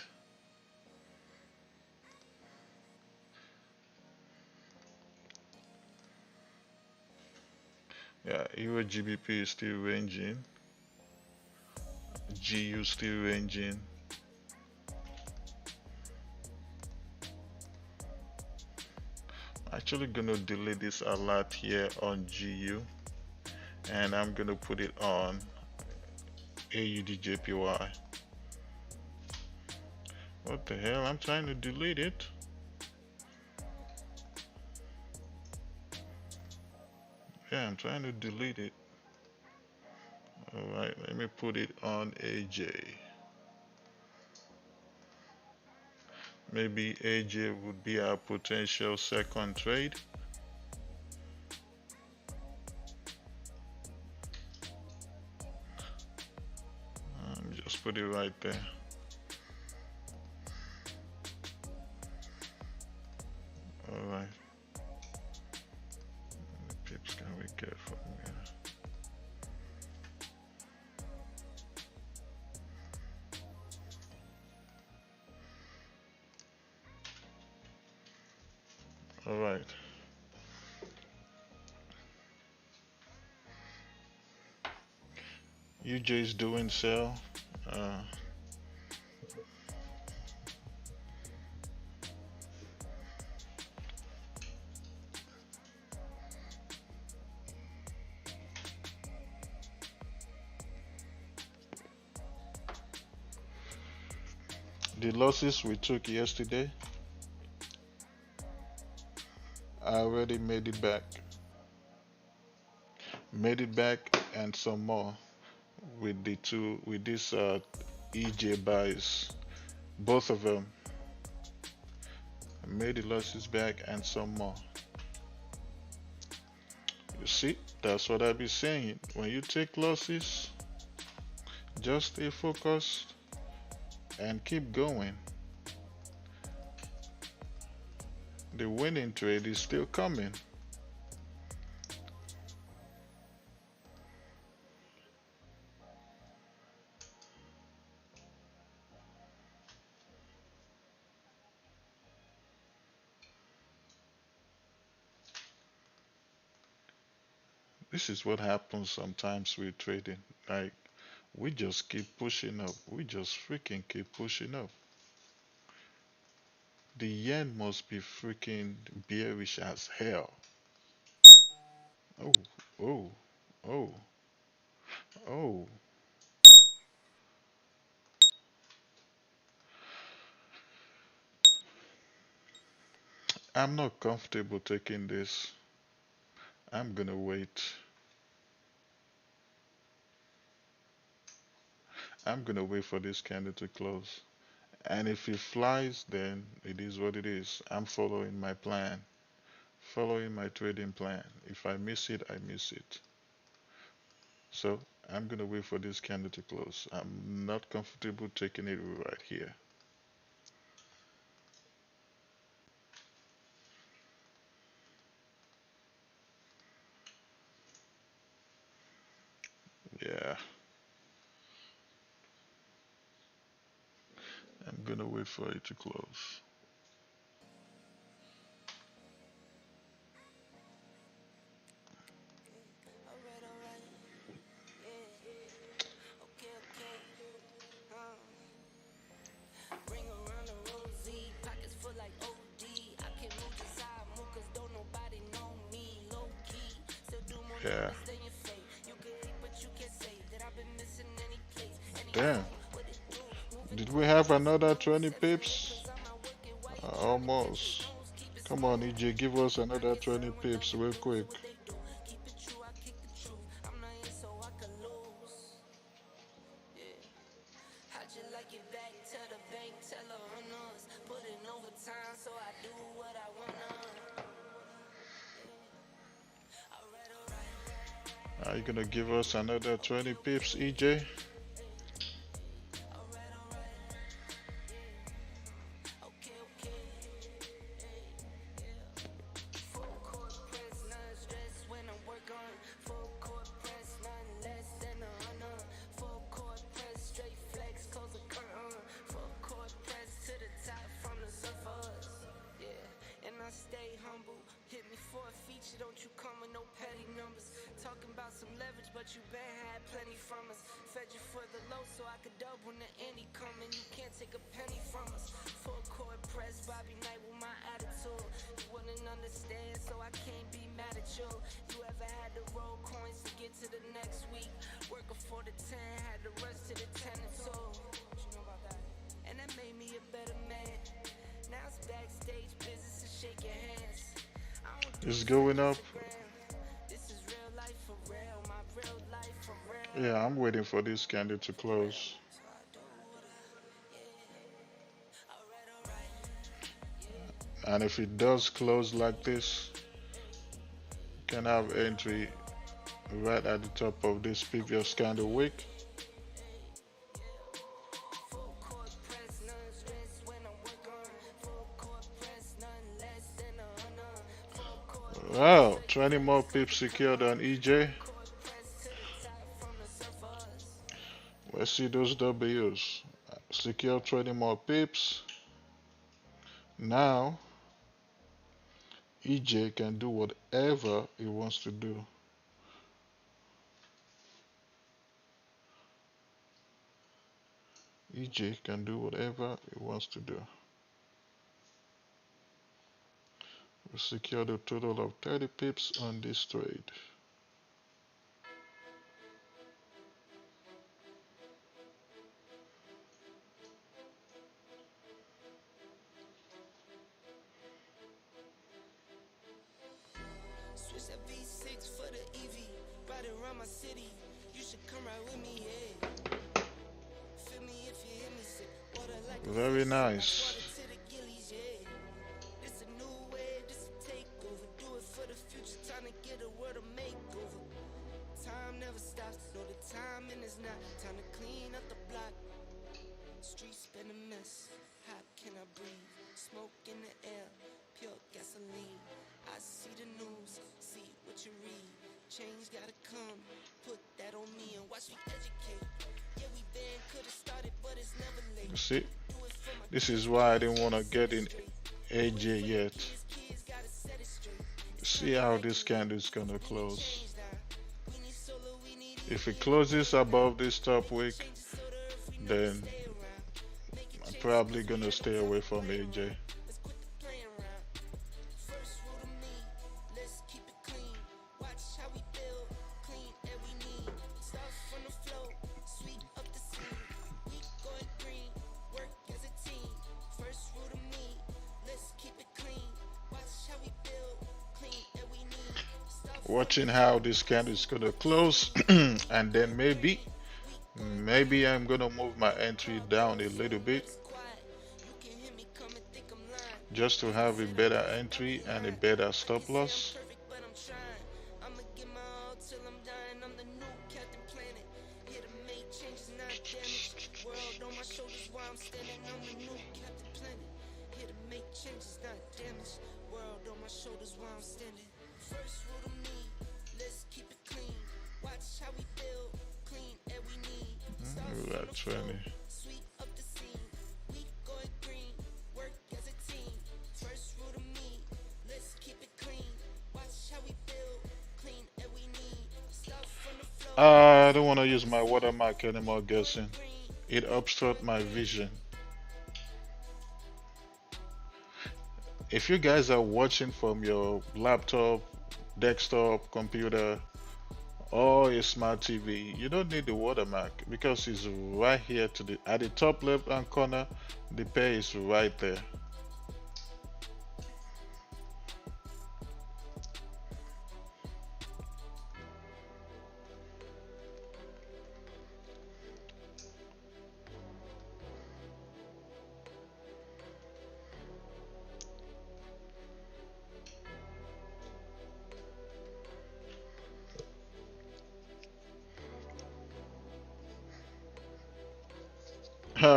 [SPEAKER 1] Yeah, Euro GBP is still ranging. GU still ranging. Actually gonna delete this alert here on GU and I'm gonna put it on AUDJPY. What the hell? I'm trying to delete it. Yeah, I'm trying to delete it. Alright, let me put it on AJ. Maybe AJ would be our potential second trade. Just put it right there. Alright. How many pips can we All right. UJ's doing so. Uh, the losses we took yesterday, I already made it back, and some more with the two with this EJ buys, both of them. I made the losses back and some more. You see, that's what I be saying. When you take losses, just stay focused and keep going. The winning trade is still coming. This is what happens sometimes with trading. Like, we just keep pushing up. We just freaking keep pushing up. The yen must be freaking bearish as hell. Oh, oh, oh, oh. I'm not comfortable taking this. I'm gonna wait. I'm gonna wait for this candle to close. And if it flies, then it is what it is. I'm following my plan, following my trading plan. If I miss it, I miss it. So I'm gonna wait for this candle to close. I'm not comfortable taking it right here. Yeah, I'm gonna wait for it to close.
[SPEAKER 2] Alright, alright, yeah. Okay, okay. Ring around the rosy, pockets full like OD. I can move the side, move cause don't nobody know me. Low key, still do more
[SPEAKER 1] Yeah.
[SPEAKER 2] numbers than your fate. You can hate, but you can say that I've been missing any place. Any
[SPEAKER 1] Damn.
[SPEAKER 2] fight, what it do? Moving
[SPEAKER 1] Did
[SPEAKER 2] through
[SPEAKER 1] we
[SPEAKER 2] the
[SPEAKER 1] have
[SPEAKER 2] motions,
[SPEAKER 1] another
[SPEAKER 2] don't
[SPEAKER 1] 20
[SPEAKER 2] stress today
[SPEAKER 1] pips?
[SPEAKER 2] cause I'm not working while you trying to catch a
[SPEAKER 1] Almost.
[SPEAKER 2] snooze. Keep it
[SPEAKER 1] Come on,
[SPEAKER 2] smooth.
[SPEAKER 1] EJ, give us
[SPEAKER 2] I
[SPEAKER 1] another
[SPEAKER 2] get
[SPEAKER 1] 20
[SPEAKER 2] sour like
[SPEAKER 1] pips
[SPEAKER 2] a
[SPEAKER 1] real
[SPEAKER 2] boo, do
[SPEAKER 1] quick.
[SPEAKER 2] what they do. Keep it true, I kick the truth. I'm not here so I can lose. Yeah. How'd you like it back to the bank? Tell her us. Put in overtime so I do what I wanna. Alright, alright.
[SPEAKER 1] Are you gonna give us another 20 pips, EJ?
[SPEAKER 2] Alright, alright. Okay, okay. Full court press, none stress when I work on. Full court press, none less than 100. Full court press, straight flex, close the curtain. Full court press to the top from the surface. Yeah, and I stay humble. Hit me for a feature, don't you come with no petty numbers. Talking about some leverage, but you been had plenty from us. Fed you for the low so I could double when the any coming. You can't take a penny from us. Full court press, Bobby Knight with my attitude. You wouldn't understand, so I can't be mad at you. You ever had to roll coins to get to the next week? Working for the 10, had to rush to the 10 and 2. What you know about that? And that made me a better man. Now it's backstage business and shaking hands. I don't do
[SPEAKER 1] It's
[SPEAKER 2] this for
[SPEAKER 1] going up.
[SPEAKER 2] Instagram. This is real life for real, my real life for real.
[SPEAKER 1] Yeah, I'm waiting for this candle to close.
[SPEAKER 2] So I do what alright, alright.
[SPEAKER 1] And if it does close like this, you can have entry right at the top of this previous candle wick.
[SPEAKER 2] Full court press, none stress when I work on. Full court press, none less than 100. Full court press,
[SPEAKER 1] Wow,
[SPEAKER 2] straight
[SPEAKER 1] 20 more
[SPEAKER 2] flex,
[SPEAKER 1] pips secured on EJ.
[SPEAKER 2] court press to the top from the surface.
[SPEAKER 1] Let's see those W's. Secure 20 more pips. Now, EJ can do whatever it wants to do. EJ can do whatever it wants to do. We secured a total of 30 pips on this trade.
[SPEAKER 2] Switch that V6 for the EV. Ride it around my city. You should come ride with me, yeah. Feel me if you hear me sick. Water like a
[SPEAKER 1] Very
[SPEAKER 2] fish. Ice
[SPEAKER 1] nice.
[SPEAKER 2] water to the gillies, yeah. This a new wave, this a takeover. Do it for the future, time to get a world a makeover. Time never stops, no the timing is not. Time to clean up the block. Streets been a mess. How can I breathe? Smoke in the air, pure gasoline. I see the news, see what you read. Change gotta come, put that on me and watch me educate. Yeah, we been could've started, but it's never late.
[SPEAKER 1] You see,
[SPEAKER 2] Do it for my
[SPEAKER 1] this is why I didn't want to get in AJ yet.
[SPEAKER 2] kids, gotta set it straight.
[SPEAKER 1] See how this candle is gonna close.
[SPEAKER 2] Change now. We need solar, we need
[SPEAKER 1] If it closes above this top wick,
[SPEAKER 2] change so the earth we never
[SPEAKER 1] then
[SPEAKER 2] stay around. Making
[SPEAKER 1] I'm
[SPEAKER 2] changes
[SPEAKER 1] probably gonna stay away from AJ.
[SPEAKER 2] let's quit the playing around. First rule to me, let's keep it clean. Watch how we build, clean and we need. Start from the flow, sweep up the scene. We going green, work as a team. First rule to me, let's keep it clean. Watch how we build, clean and we need. Start from
[SPEAKER 1] Watching how this candle is gonna close, and then maybe I'm gonna move my entry down a little bit
[SPEAKER 2] quiet. You can hear me come and think I'm lying.
[SPEAKER 1] just to have a better entry and a better stop loss.
[SPEAKER 2] Perfect, but I'm trying. I'ma give my all till I'm dying. I'm the new Captain Planet. Here to make changes, not damage. World on my shoulders while I'm standing. I'm the new Captain Planet. Here to make changes, not damage. World on my shoulders while I'm standing. First rule to me, let's keep it clean. Watch how we build, clean and we need. Start
[SPEAKER 1] Look
[SPEAKER 2] from
[SPEAKER 1] at that
[SPEAKER 2] the flow,
[SPEAKER 1] 20.
[SPEAKER 2] sweep up the scene. We going green, work as a team. First rule to me, let's keep it clean. Watch how we build, clean and we need. Start from the flow,
[SPEAKER 1] I don't want to use my watermark anymore, guessing.
[SPEAKER 2] green.
[SPEAKER 1] It obstructs my vision. If you guys are watching from your laptop, desktop, computer, or a smart TV, you don't need the watermark because it's right here to the at the top left hand corner. The pair is right there.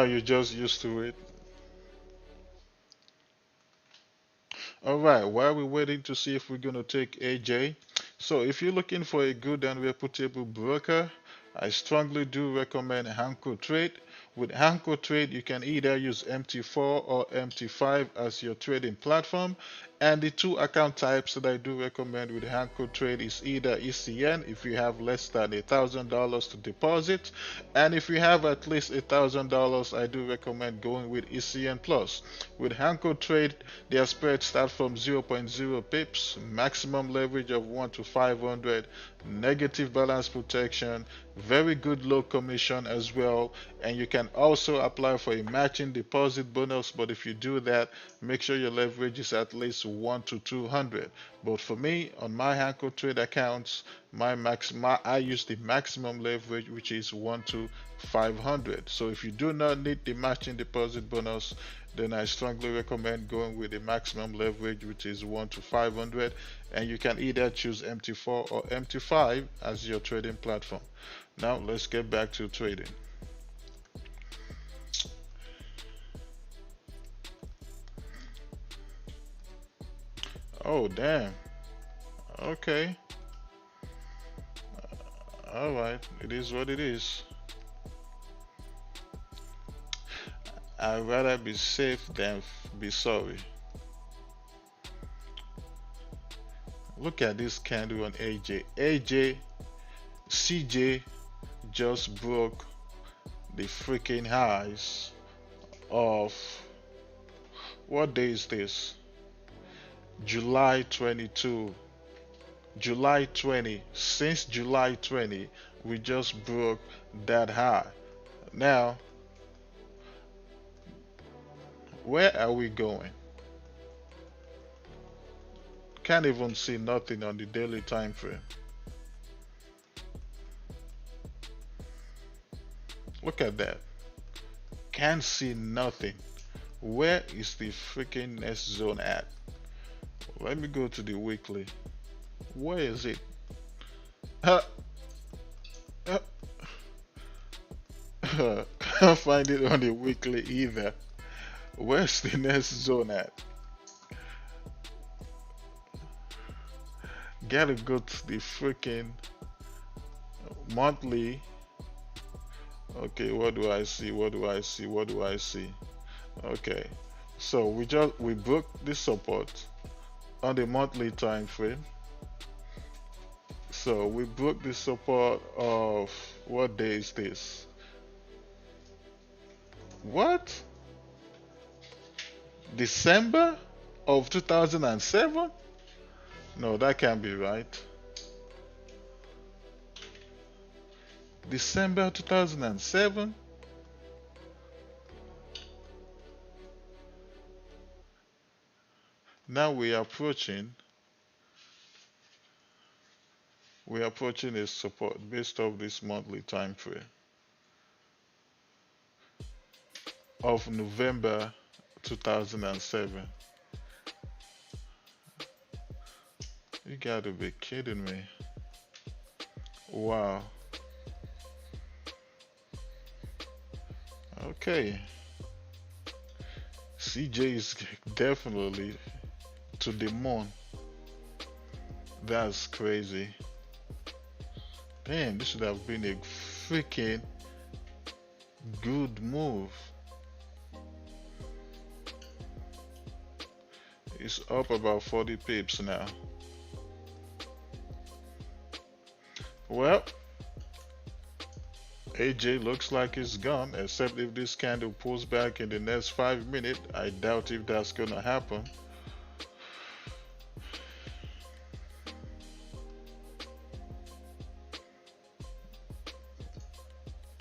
[SPEAKER 1] You're just used to it. All right, while we're waiting to see if we're gonna take AJ, so if you're looking for a good and reputable broker, I strongly do recommend Hanko Trade. With Hanko Trade, you can either use MT4 or MT5 as your trading platform. And the two account types that I do recommend with Hanko Trade is either ECN if you have less than $1,000 to deposit, and if you have at least $1,000, I do recommend going with ECN Plus. With Hanko Trade, their spreads start from zero point 0.0 pips, maximum leverage of 1 to 500, negative balance protection, very good low commission as well, and you can also apply for a matching deposit bonus. But if you do that, make sure your leverage is at least 1 to 200. But for me, on my Hanko Trade accounts, I use the maximum leverage, which is 1 to 500. So if you do not need the matching deposit bonus, then I strongly recommend going with the maximum leverage, which is 1 to 500, and you can either choose MT4 or MT5 as your trading platform. Now let's get back to trading. Oh damn. Okay. All right. It is what it is. I'd rather be safe than be sorry. Look at this candle on AJ. CJ just broke the freaking highs of, what day is this? July 22. July 20. Since July 20, we just broke that high. Now, where are we going? Can't even see nothing on the daily time frame. Look at that. Can't see nothing. Where is the freaking next zone at? Let me go to the weekly. Where is it? Uh, uh, Can't find it on the weekly either. Where's the next zone at? Gotta go to the freaking monthly. Okay, what do I see? What do I see? What do I see? Okay, so we broke this support on the monthly time frame. So we broke the support of, what day is this? What? December of 2007? No, that can't be right. December 2007? Now we're approaching a support based off this monthly time frame of November 2007. You gotta be kidding me. Wow. Okay. CJ is definitely to the moon. That's crazy. Damn, this should have been a freaking good move. It's up about 40 pips now. Well, AJ looks like it's gone, except if this candle pulls back in the next 5 minutes. I doubt if that's gonna happen.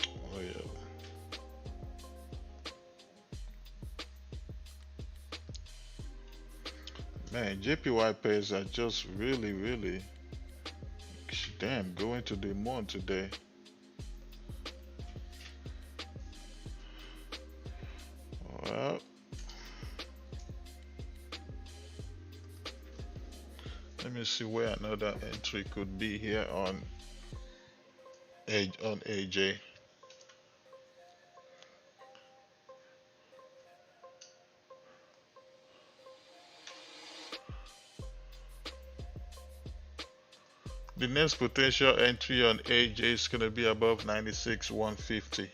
[SPEAKER 1] Oh yeah. Man, JPY pairs are just really, really, damn, going to the moon today. Well, let me see where another entry could be here on AJ. The next potential entry on AJ is going to be above 96,150.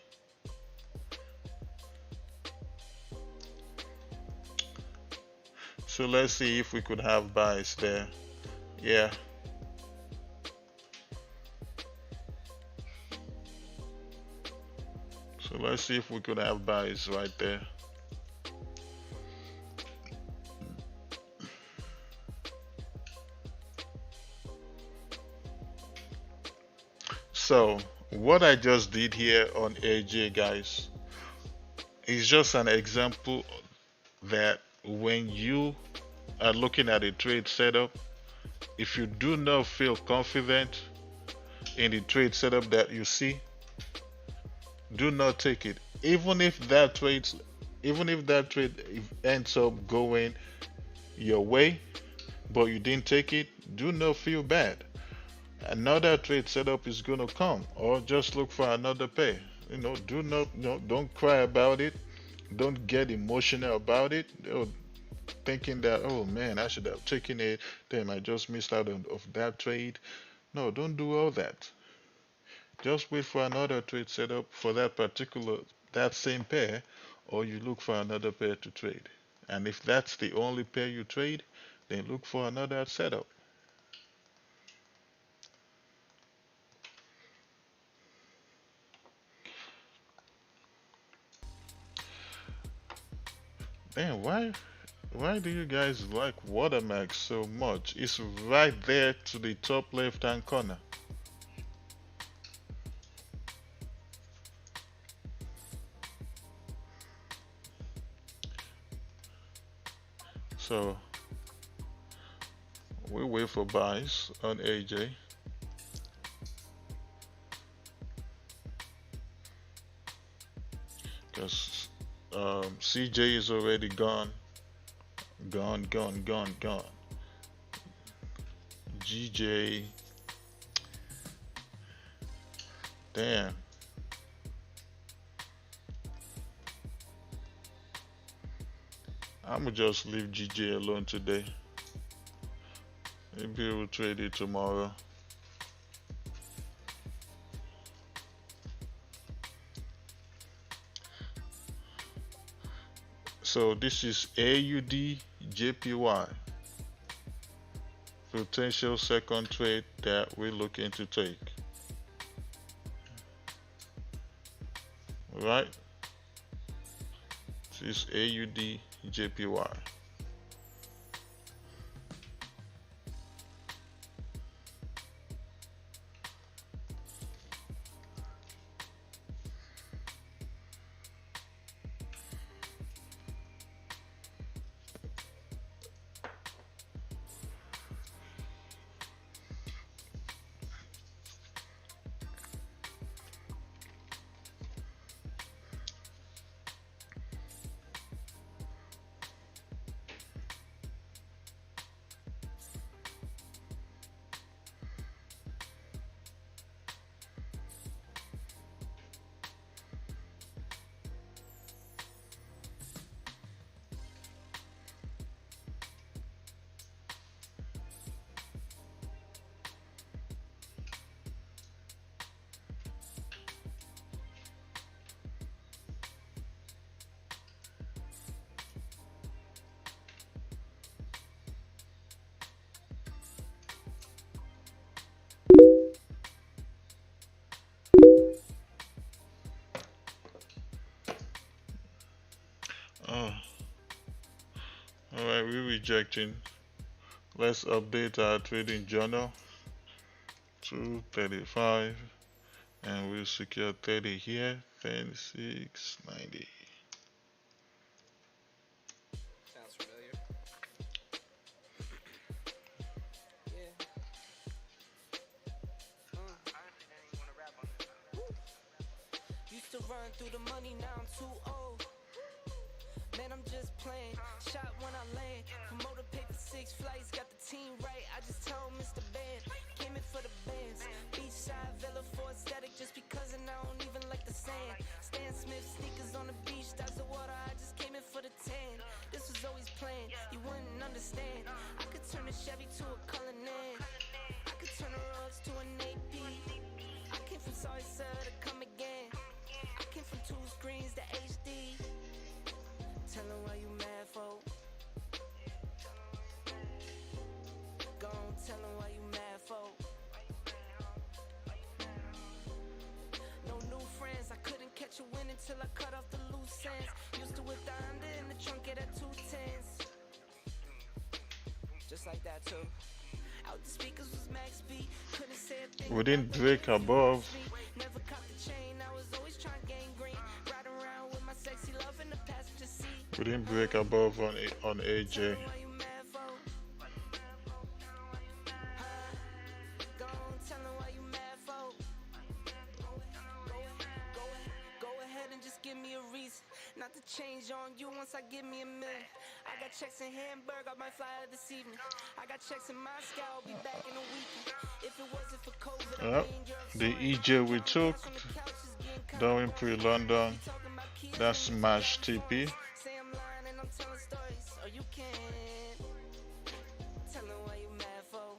[SPEAKER 1] So let's see if we could have buys there. Yeah. So let's see if we could have buys right there. So what I just did here on AJ, guys, is just an example that when you are looking at a trade setup, if you do not feel confident in the trade setup that you see, do not take it. Even if that trade ends up going your way, but you didn't take it, do not feel bad. Another trade setup is gonna come, or just look for another pair. Do not, don't cry about it. Don't get emotional about it. Thinking that, oh man, I should have taken it. Damn, I just missed out of that trade. No, don't do all that. Just wait for another trade setup for that same pair, or you look for another pair to trade. And if that's the only pair you trade, then look for another setup. Damn, why do you guys like Watermax so much? It's right there to the top left hand corner. So we wait for buys on AJ because CJ is already gone, gone. GJ, damn. I'ma just leave GJ alone today. Maybe we'll trade it tomorrow. So this is AUD JPY, potential second trade that we're looking to take. Right? This is AUD JPY. Oh, alright, we're rejecting. Let's update our trading journal to 35 and we'll secure 30 here. 10, 6, 90.
[SPEAKER 2] Sounds familiar. Yeah. Used to run through the money, now I'm too old. Man, I'm just playing. Shot when I land. Promoter paid for 6 flights. Got the team right. I just told Mr. Band. Came in for the bands. Beachside Villa for aesthetic. Just because and I don't even like the sand. Stan Smith sneakers on the beach. That's the water. I just came in for the tan. This was always planned. You wouldn't understand. I could turn a Chevy to a Cullinan. I could turn a Rolls to an AP. I came from sorry sir to come again. I came from 2 screens to HD. Tell them why you mad, for. Go on, tell them why you mad, for. No new friends, I couldn't catch a win until I cut off the loose ends. Used to whip the under in the trunk at 210s. Just like that too. Out the speakers was max B. Couldn't say a thing.
[SPEAKER 1] We didn't break above.
[SPEAKER 2] Never caught the chain, I was always trying to gain green. Riding around with my sexy love in the passenger seat.
[SPEAKER 1] We didn't break above on AJ.
[SPEAKER 2] Not to change on you once I give me a million. I got checks in Hamburg, I might fly out this evening. I got checks in Moscow, I'll be back in a week. If it wasn't for COVID,
[SPEAKER 1] Yep. The EJ we took during pre-London, that's smash TP.
[SPEAKER 2] Say I'm lying and I'm telling stories, or you can tell them why you mad, for.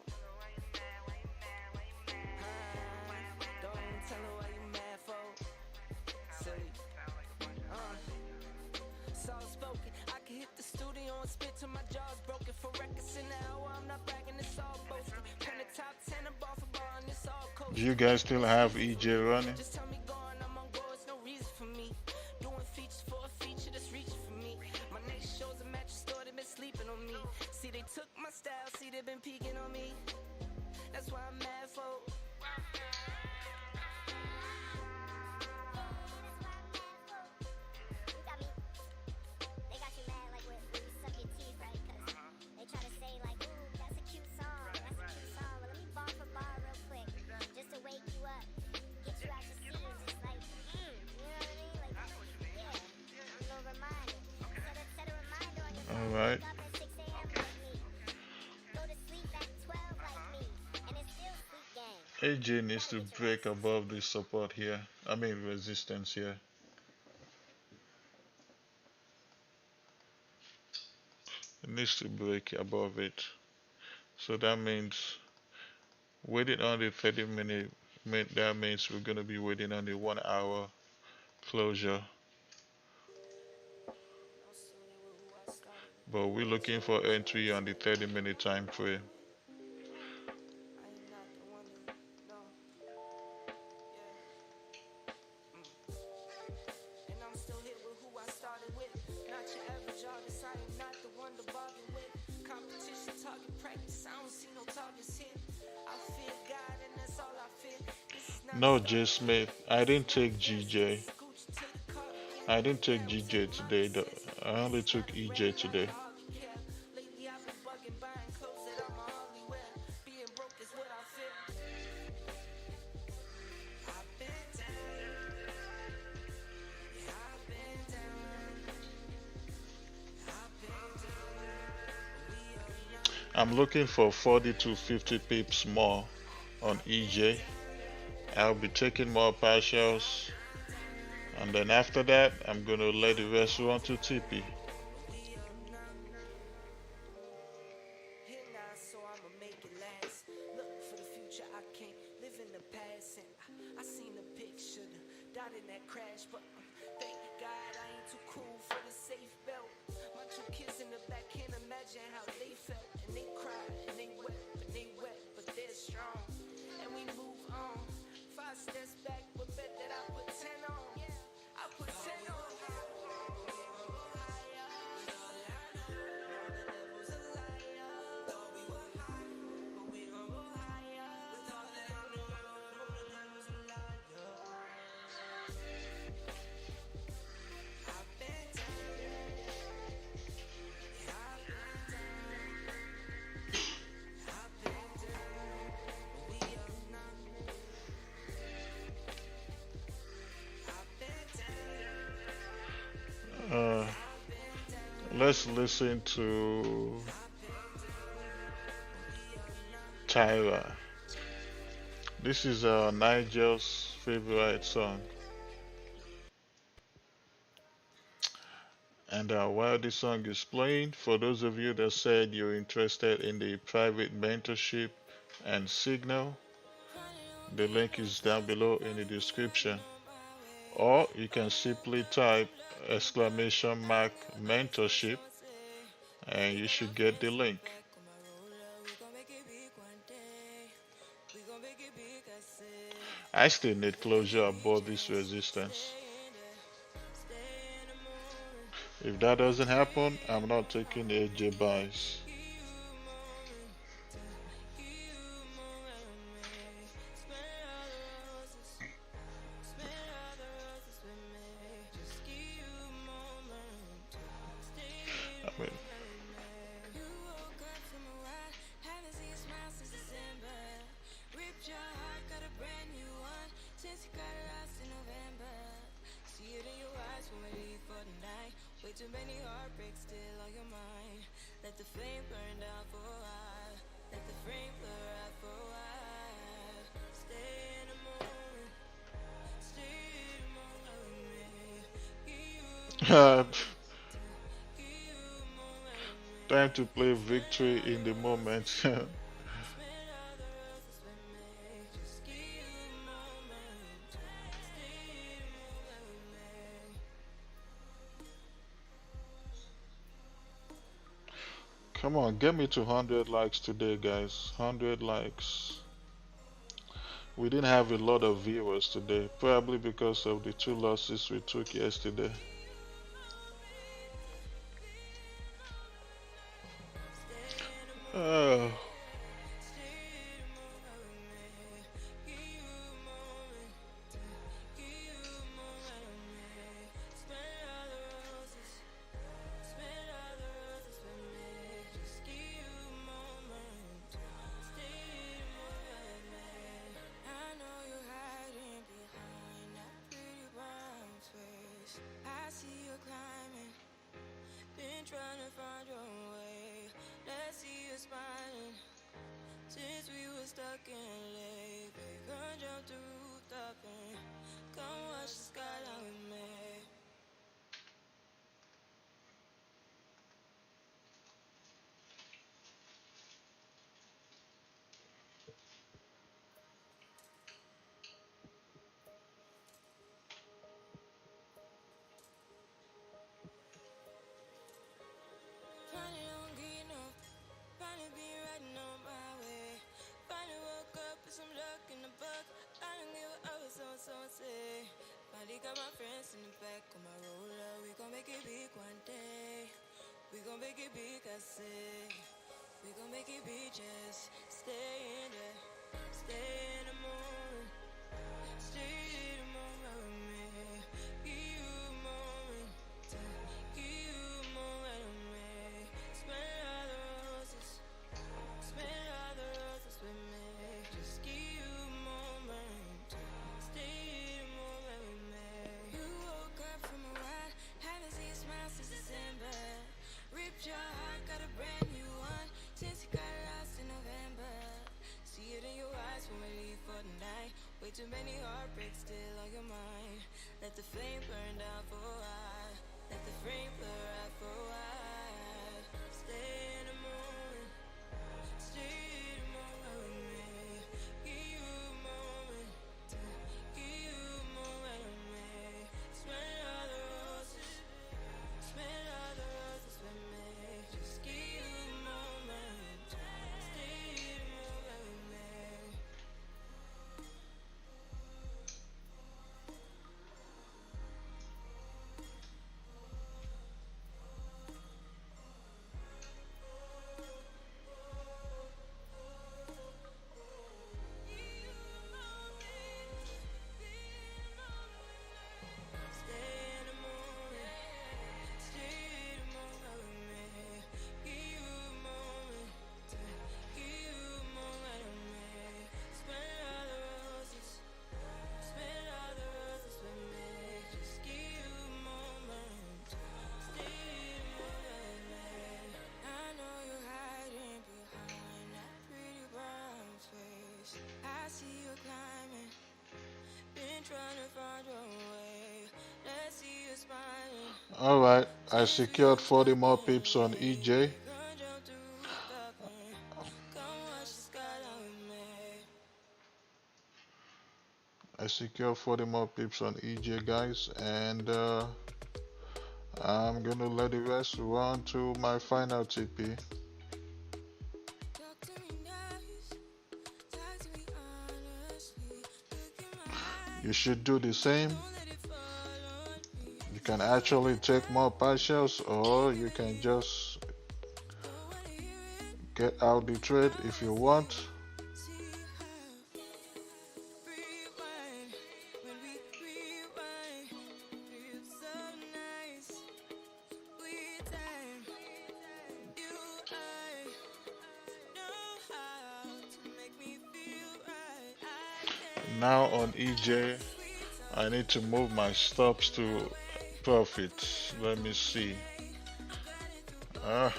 [SPEAKER 2] Don't tell them why you mad, for. Silly. Soft spoken, I can hit the studio and spit till my jaw's broken. Forex in the hour, I'm not bragging, it's all boasting. Pen the top 10 and ball for ball, and it's all coach.
[SPEAKER 1] Do you guys still have EJ running?
[SPEAKER 2] Just tell me going, I'm on go, it's no reason for me. Doing features for a feature that's reaching for me. My next show's me. That's why I'm mad for. They got you mad like when you suck your teeth, right? Cause they try to say like, ooh, that's a cute song, that's a cute song. But let me bar for bar real quick, just to wake you up, get you out your seat, just like, you know what I mean? Like, yeah, a little reminder. Set a reminder on your
[SPEAKER 1] All
[SPEAKER 2] phone.
[SPEAKER 1] right.
[SPEAKER 2] Wake up at 6 a.m. like me. Go to sleep at 12 like me. And it's still sleep game.
[SPEAKER 1] AJ needs
[SPEAKER 2] Gotta
[SPEAKER 1] to
[SPEAKER 2] get your
[SPEAKER 1] break
[SPEAKER 2] rest.
[SPEAKER 1] above this support here. I mean resistance here. It needs to break above it. So that means waiting on the 30-minute. That means we're gonna be waiting on the 1 hour closure. But we're looking for entry on the 30-minute time frame.
[SPEAKER 2] And I'm still here with who I started with. Not your average artist, I am not the one to bargain with. Competition, target practice, I don't see no targets here. I fear God and that's all I fear. This is not a
[SPEAKER 1] No,
[SPEAKER 2] start
[SPEAKER 1] J
[SPEAKER 2] of this.
[SPEAKER 1] Smith. I didn't
[SPEAKER 2] Not
[SPEAKER 1] take
[SPEAKER 2] this.
[SPEAKER 1] GJ.
[SPEAKER 2] Scooch to the car again.
[SPEAKER 1] I didn't take
[SPEAKER 2] Yeah, we
[SPEAKER 1] GJ
[SPEAKER 2] take
[SPEAKER 1] today.
[SPEAKER 2] mommy says.
[SPEAKER 1] I only
[SPEAKER 2] This
[SPEAKER 1] took
[SPEAKER 2] not a
[SPEAKER 1] EJ
[SPEAKER 2] brand like
[SPEAKER 1] today.
[SPEAKER 2] a Harley care. Lately I've been bugging, buying clothes that I'm a hardly wear. Being broke is what I fear. I've been down. Yeah, I've been down. I've been down. We are not.
[SPEAKER 1] I'm looking for 40 to 50 pips more on EJ. I'll be taking more partials. And then after that, I'm going to let the rest run to TP.
[SPEAKER 2] Here now, so I'ma make it last. Look for the future, I can't live in the past. And I seen the picture, died in that crash. But thank God I ain't too cool for the safe belt. My 2 kids in the back can't imagine how they felt. And they cried, and they wept, and they wept, but they're strong. And we move on. 5 steps back, but bet that I put 10 on. I put 10 on.
[SPEAKER 1] Uh, let's listen to Tyra. This is Nigel's favorite song. And while this song is playing, for those of you that said you're interested in the private mentorship and signal, the link is down below in the description. Or you can simply type exclamation mark mentorship and you should get the link. I still need closure above this resistance. If that doesn't happen, I'm not taking AJ buys. I mean,
[SPEAKER 2] Way too many heartbreaks still on your mind. Let the flame burn down for a while. Let the flame blur out for a while. Stay in the moment. Stay in the moment.
[SPEAKER 1] time to play victory in the moment. Come on, get me to 100 likes today, guys. 100 likes. We didn't have a lot of viewers today, probably because of the 2 losses we took yesterday. Oh, All right, I secured 40 more pips on EJ. I secured 40 more pips on EJ, guys, and I'm gonna let the rest run to my final TP. You should do the same. You can actually take more partials, or you can just get out the trade if you want. Now on EJ, I need to move my stops to profit. Let me see. Uh,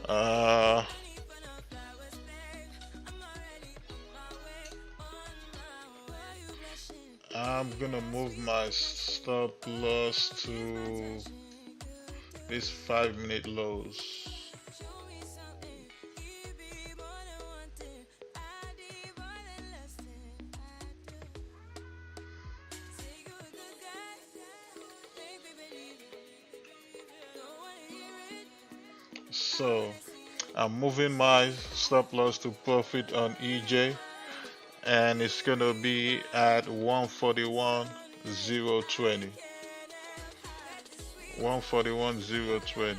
[SPEAKER 1] uh, I'm gonna move my stop loss to these 5-minute lows. So I'm moving my stop loss to profit on EJ, and it's gonna be at 141.020. 141.020.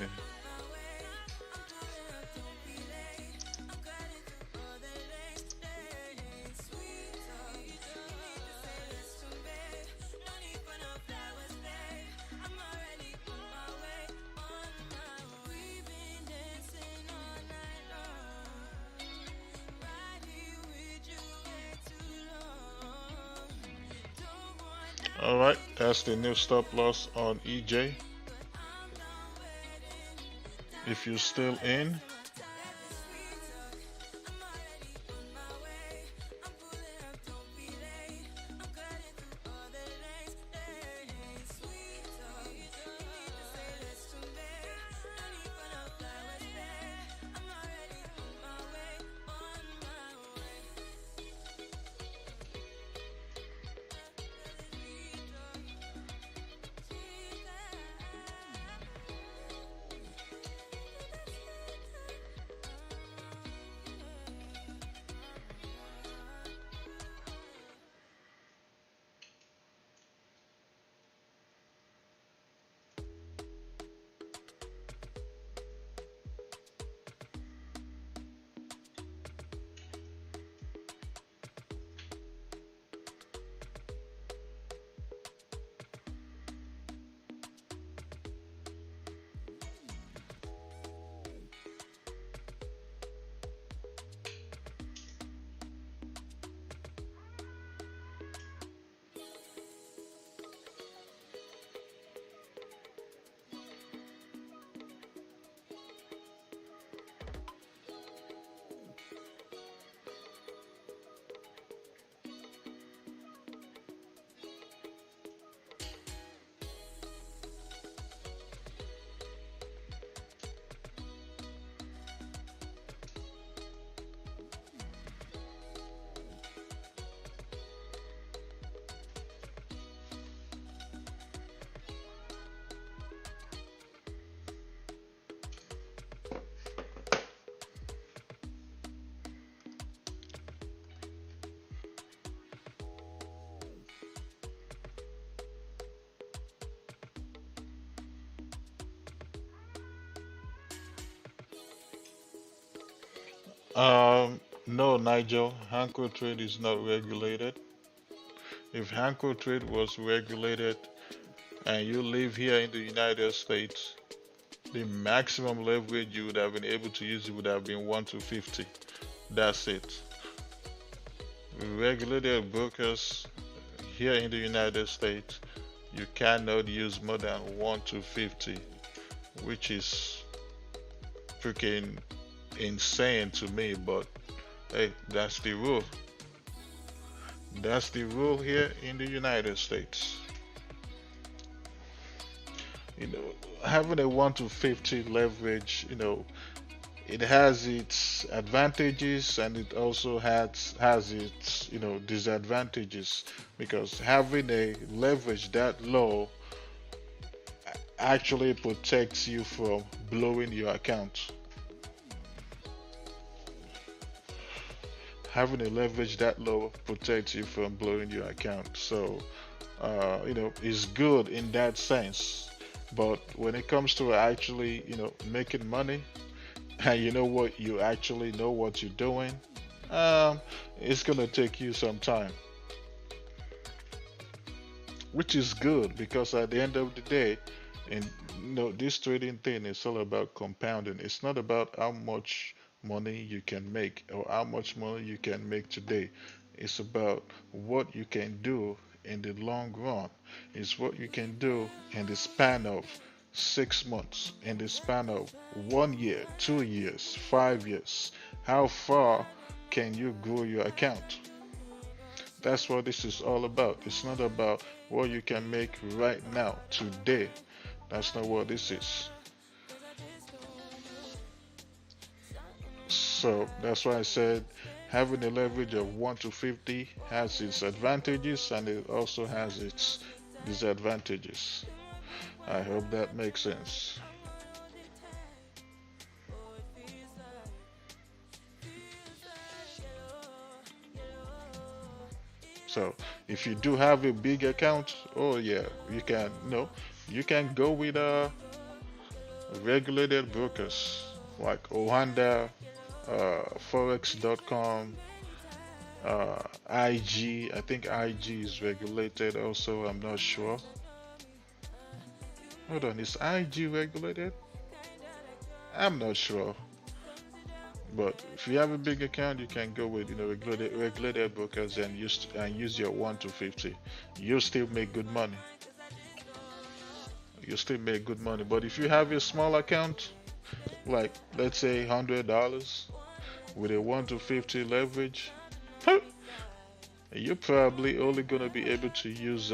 [SPEAKER 1] Alright, that's the new stop loss on EJ. If you're still in, No, Nigel, Hanko trade is not regulated. If Hanko trade was regulated and you live here in the United States, the maximum leverage you would have been able to use would have been 1 to 50. That's it. Regulated brokers here in the United States, you cannot use more than 1 to 50, which is freaking insane to me, but hey, that's the rule. That's the rule here in the United States. You know, having a 1 to 50 leverage, it has its advantages and it also has its, disadvantages, because having a leverage that low actually protects you from blowing your account. Having a leverage that low protects you from blowing your account. So, it's good in that sense. But when it comes to actually, making money, and you know what, you actually know what you're doing, um, it's gonna take you some time, which is good because at the end of the day, and this trading thing is all about compounding. It's not about how much money you can make or how much money you can make today. It's about what you can do in the long run. It's what you can do in the span of 6 months, in the span of 1 year, 2 years, 5 years. How far can you grow your account? That's what this is all about. It's not about what you can make right now, today. That's not what this is. So that's why I said having a leverage of 1 to 50 has its advantages and it also has its disadvantages. I hope that makes sense. So if you do have a big account, oh yeah, you can go with regulated brokers like Ohanda, Forex.com, IG. I think IG is regulated also. I'm not sure. Hold on, is IG regulated? I'm not sure. But if you have a big account, you can go with regulated brokers and use your 1 to 50. You still make good money. You still make good money. But if you have a small account, like let's say $100 with a 1 to 50 leverage, you're probably only gonna be able to use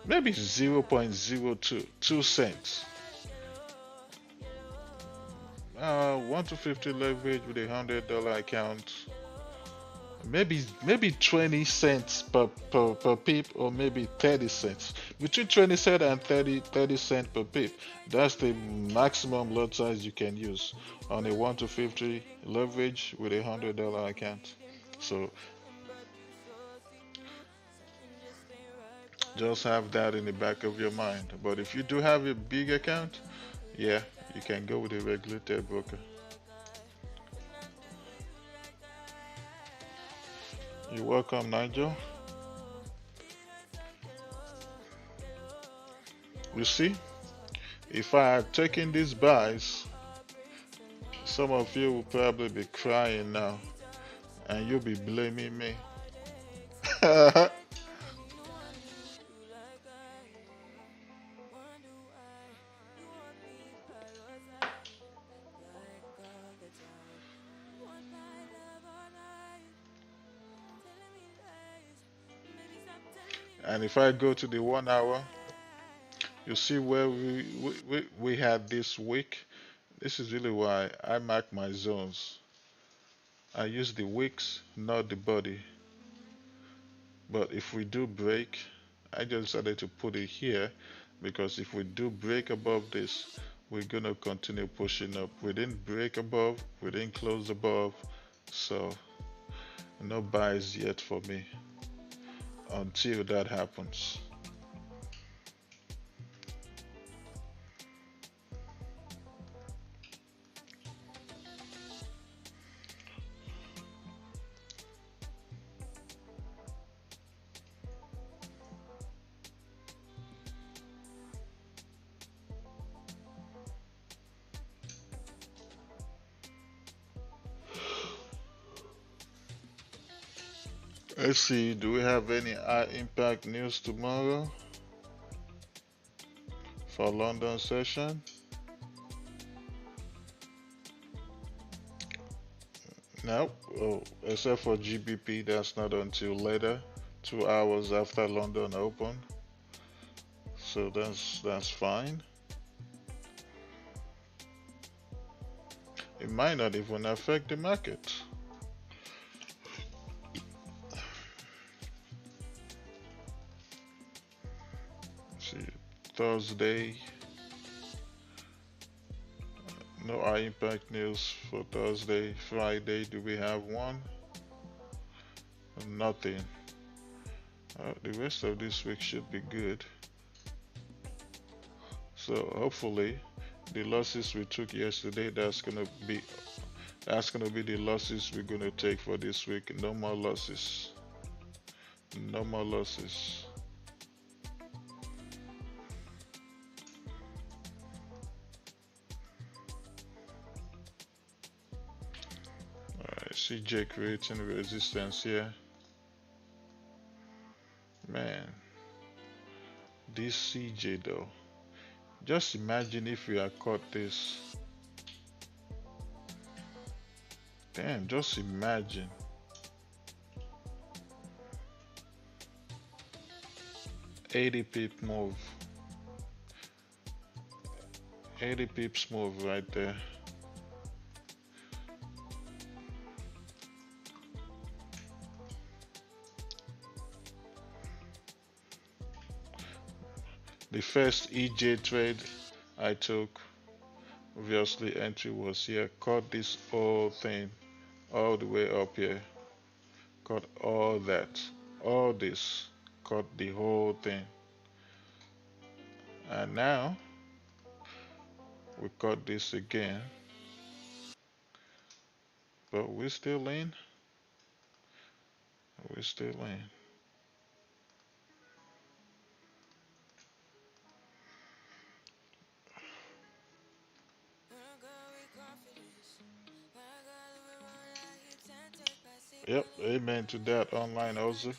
[SPEAKER 1] maybe 0.02 cents. 1 to 50 leverage with $100 account, maybe 20 cents per pip, or maybe 30 cents. Between 20 cents and 30 cents per pip. That's the maximum lot size you can use on a 1 to 50 leverage with $100 account. So just have that in the back of your mind. But if you do have a big account, yeah, you can go with a regulated broker. You're welcome, Nigel. You see, if I had taken these buys, some of you will probably be crying now and you'll be blaming me. And if I go to the 1 hour, you see where we had this week. This is really why I mark my zones. I use the wicks, not the body. But if we do break, I just decided to put it here because if we do break above this, we're gonna continue pushing up. We didn't break above, we didn't close above, so no buys yet for me until that happens. Let's see, do we have any high impact news tomorrow for London session? No, oh, except for GBP, that's not until later, 2 hours after London Open. So that's fine. It might not even affect the market. See, Thursday, no high impact news for Thursday. Friday, do we have one? Nothing. The rest of this week should be good. So hopefully, the losses we took yesterday, that's gonna be the losses we're gonna take for this week. No more losses. No more losses. Alright, CJ creating resistance here. Man, this CJ though. Just imagine if we had caught this. Damn, just imagine. 80 pip move. 80 pips move right there. The first EJ trade I took, obviously entry was here. Caught this whole thing all the way up here. Caught all that. All this. Caught the whole thing. And now we caught this again. But we're still in. We're still in. Yep, amen to that online also.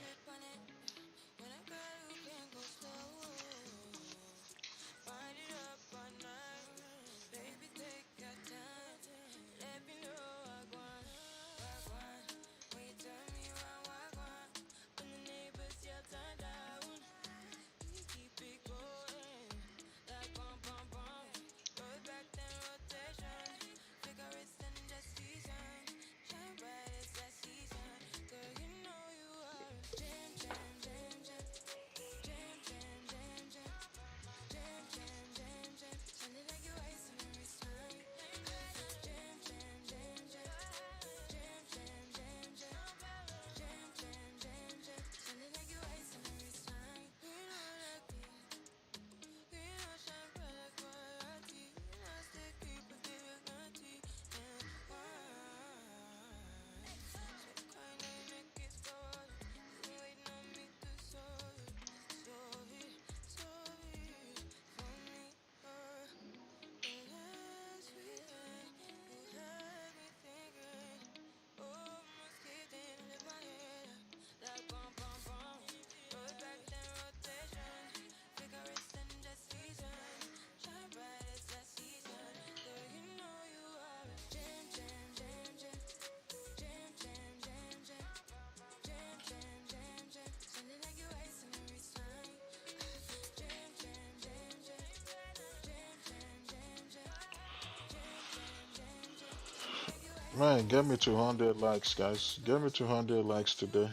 [SPEAKER 1] Man, get me 200 likes, guys. Get me 200 likes today.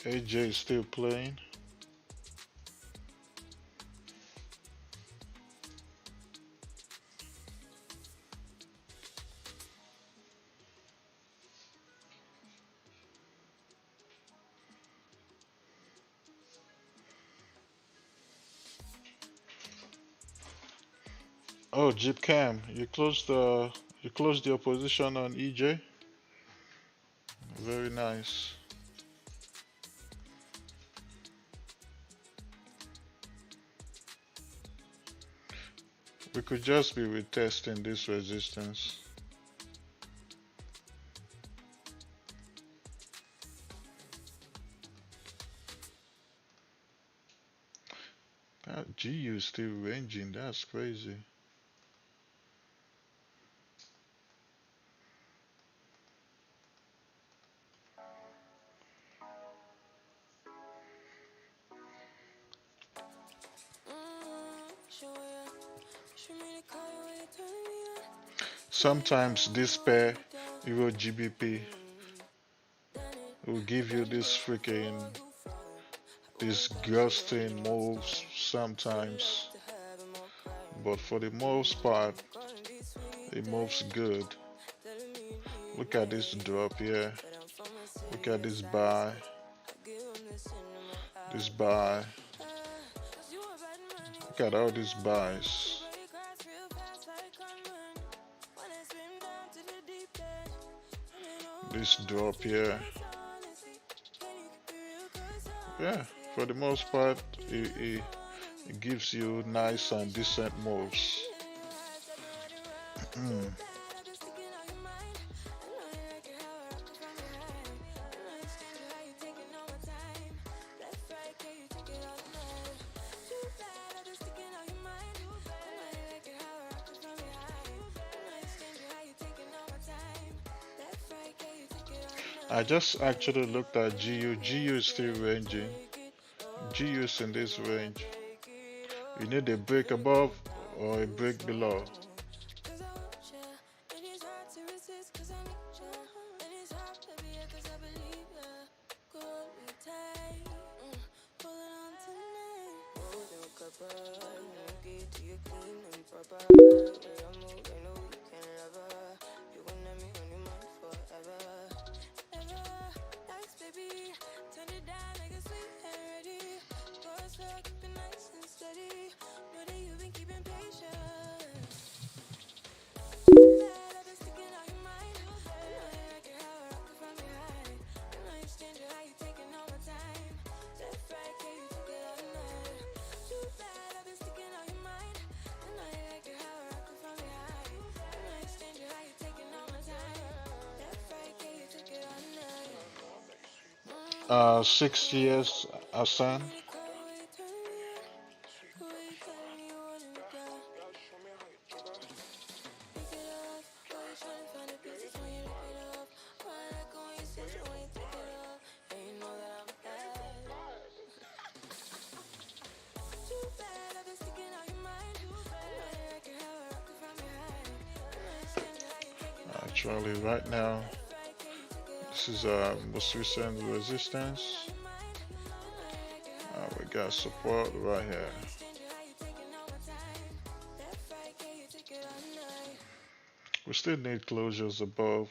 [SPEAKER 1] AJ is still playing. Oh, Jeep Cam, you closed your position on EJ. Very nice. We could just be retesting this resistance. That GU is still ranging. That's crazy. Sometimes this pair, Euro GBP, will give you this freaking disgusting moves sometimes, but for the most part, it moves good. Look at this drop here. Look at this buy. This buy. Look at all these buys. This drop here. Yeah, for the most part, it gives you nice and decent moves. I just actually looked at GU. GU is still ranging. GU is in this range. You need a break above or a break below. Six years, Hassan. Actually, right now, this is our most recent resistance. We got support right here. We still need closures above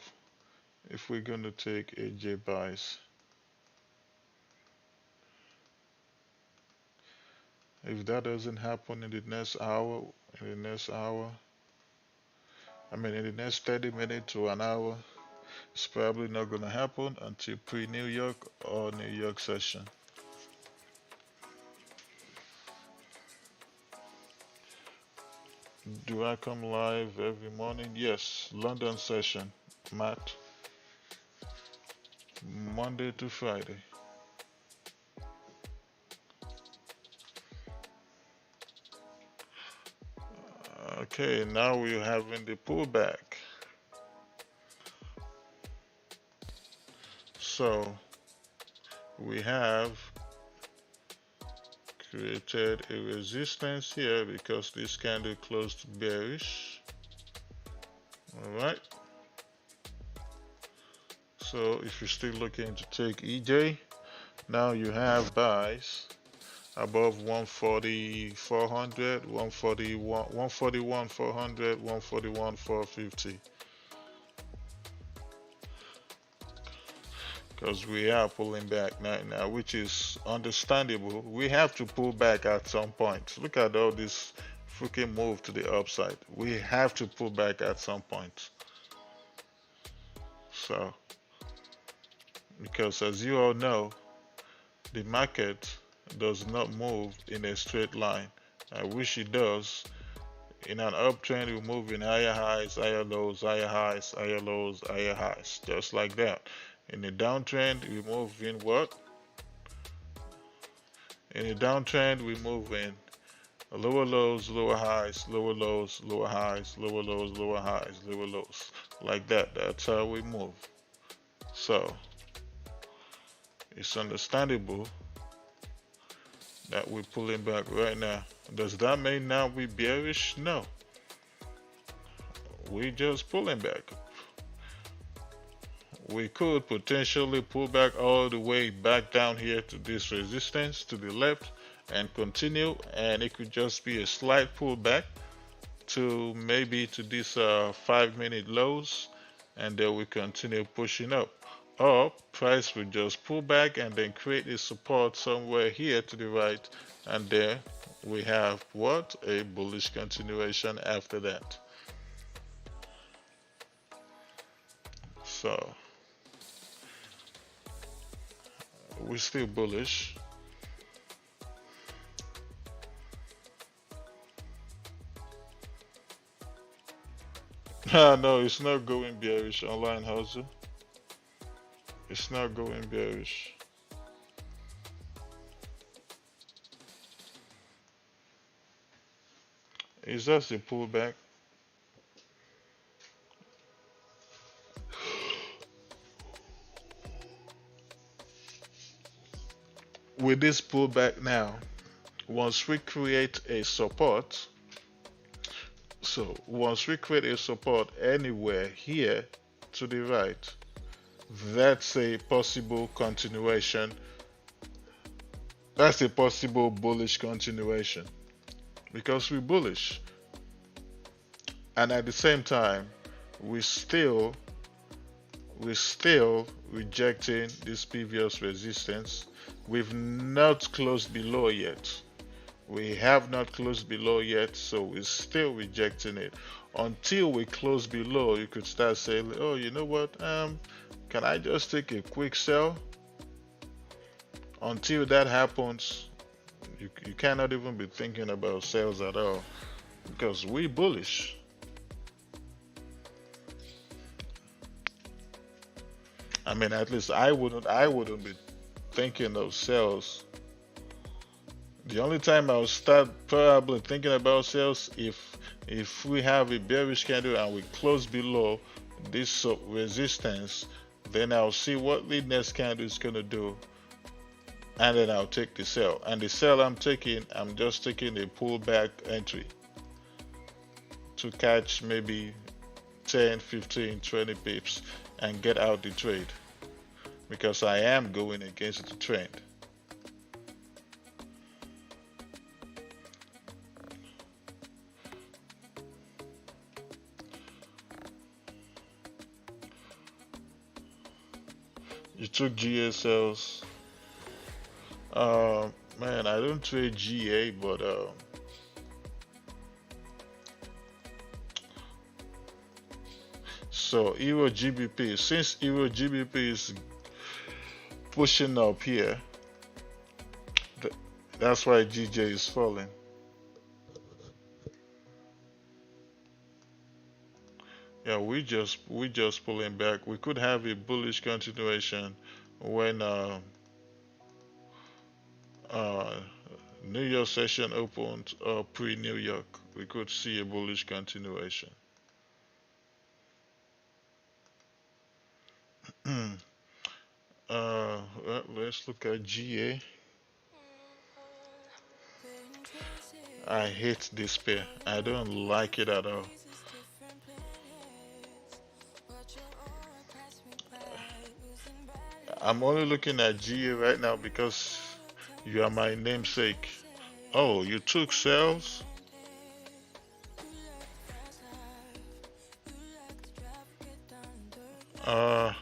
[SPEAKER 1] if we're going to take AJ buys. If that doesn't happen in the next hour, in the next hour, I mean in the next 30 minutes to an hour, it's probably not going to happen until pre-New York or New York session. Do I come live every morning? Yes, London session, Matt, Monday to Friday. Okay, now we're having the pullback. So we have created a resistance here because this candle closed bearish. Alright. So if you're still looking to take EJ, Now you have buys above 140, 400, 141, 141, 400, 141, 450. Because we are pulling back right now, which is understandable. We have to pull back at some point. Look at all this freaking move to the upside. We have to pull back at some point. So, because as you all know, the market does not move in a straight line. I wish it does. In an uptrend, we move in higher highs, higher lows, higher highs, higher lows, higher highs, just like that. In a downtrend, we move in what? In a downtrend, we move in lower lows, lower highs, lower lows, lower highs, lower lows, lower highs, lower lows. Like that. That's how we move. So, it's understandable that we're pulling back right now. Does that mean now we bearish? No. We just pulling back. We could potentially pull back all the way back down here to this resistance to the left and continue, and it could just be a slight pullback to maybe to this 5-minute lows, and then we continue pushing up. Or price will just pull back and then create a support somewhere here to the right, and then we have what? A bullish continuation after that. So we're still bullish. No, it's not going bearish online hustle. It's not going bearish. It's just a pullback. With this pullback now, once we create a support, so once we create a support anywhere here to the right, that's a possible continuation. That's a possible bullish continuation because we're bullish. And at the same time, we still we're still rejecting this previous resistance. We've not closed below yet. We have not closed below yet, so we're still rejecting it. Until we close below, you could start saying, oh, you know what? Can I just take a quick sell? Until that happens, you cannot even be thinking about sales at all because we bullish. I mean, at least I wouldn't be thinking of sales. The only time I'll start probably thinking about sales if we have a bearish candle and we close below this resistance, then I'll see what the next candle is gonna do, and then I'll take the sell. And the sell I'm taking, I'm just taking a pullback entry to catch maybe 10, 15, 20 pips and get out the trade because I am going against the trend. You took GSLs. Man, I don't trade GA, but so Euro GBP. Since Euro GBP is pushing up here, that's why GJ is falling. Yeah, we just pulling back. We could have a bullish continuation when uh, New York session opened pre-New York. We could see a bullish continuation. Well, let's look at GA. I hate this pair. I don't like it at all. I'm only looking at GA right now because you are my namesake. Oh, you took sales? Uh,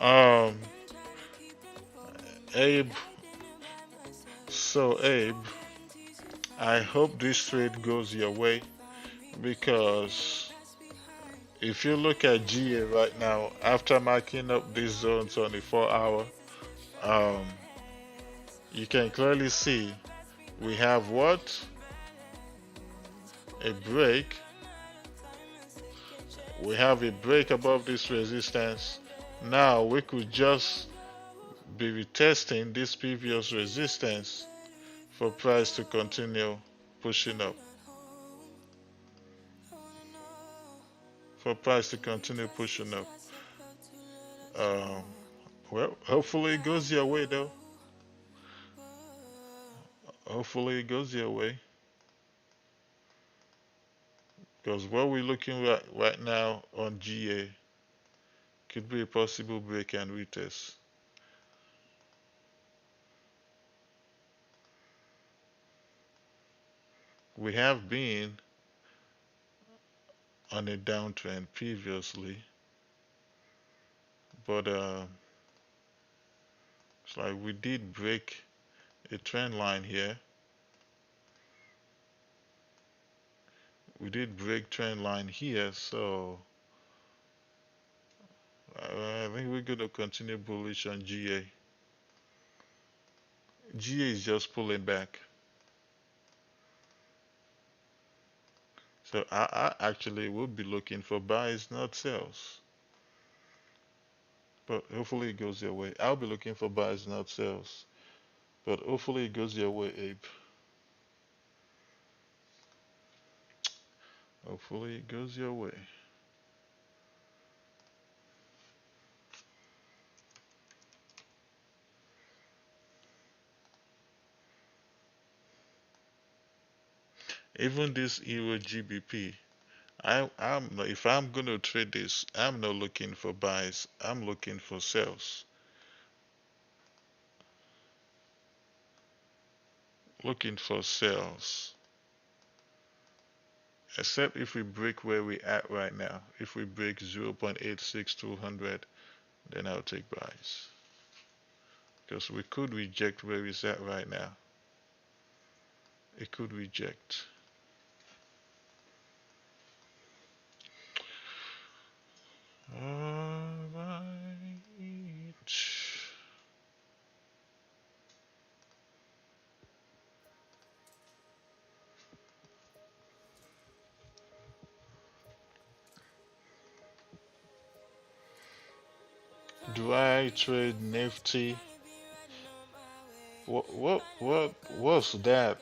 [SPEAKER 1] um, Abe. So, Abe, I hope this trade goes your way because if you look at GA right now, after marking up these zones on the 4 hour, um, you can clearly see we have what? A break. We have a break above this resistance. Now we could just be retesting this previous resistance for price to continue pushing up. For price to continue pushing up. Um, well, hopefully it goes your way though. Hopefully it goes your way. Because what we're looking at right now on GA could be a possible break and retest. We have been on a downtrend previously, but it's like we did break a trend line here. We did break trend line here, so I think we're going to continue bullish on GA. GA is just pulling back. So I actually would be looking for buys, not sells. But hopefully it goes your way. I'll be looking for buys, not sells. But hopefully it goes your way, Abe. Hopefully it goes your way. Even this Euro GBP, I'm if I'm gonna trade this, I'm not looking for buys. I'm looking for sells. Looking for sells. Except if we break where we at right now. If we break 0.86200, then I'll take buys. Because we could reject where it's at right now. It could reject. Alright. Do I trade Nifty? What's that?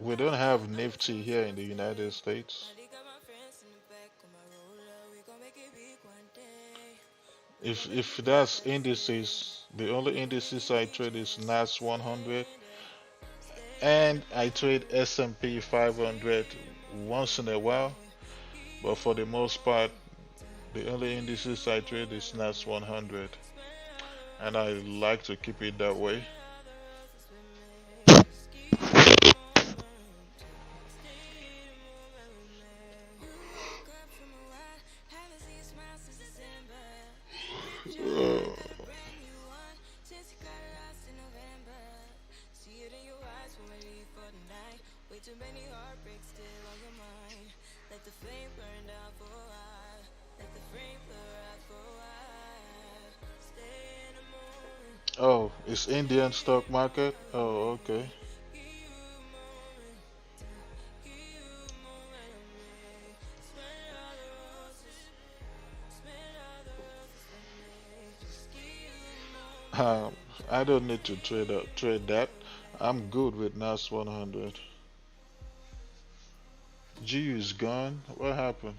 [SPEAKER 1] We don't have Nifty here in the United States. If that's indices, the only indices I trade is NAS 100 and I trade S&P 500 once in a while, but for the most part, the only indices I trade is NAS 100. and I like to keep it that way. Uh, oh, it's Indian stock market. Oh, okay. Um, I don't need to trade that. I'm good with NAS 100. GU is gone. What happened?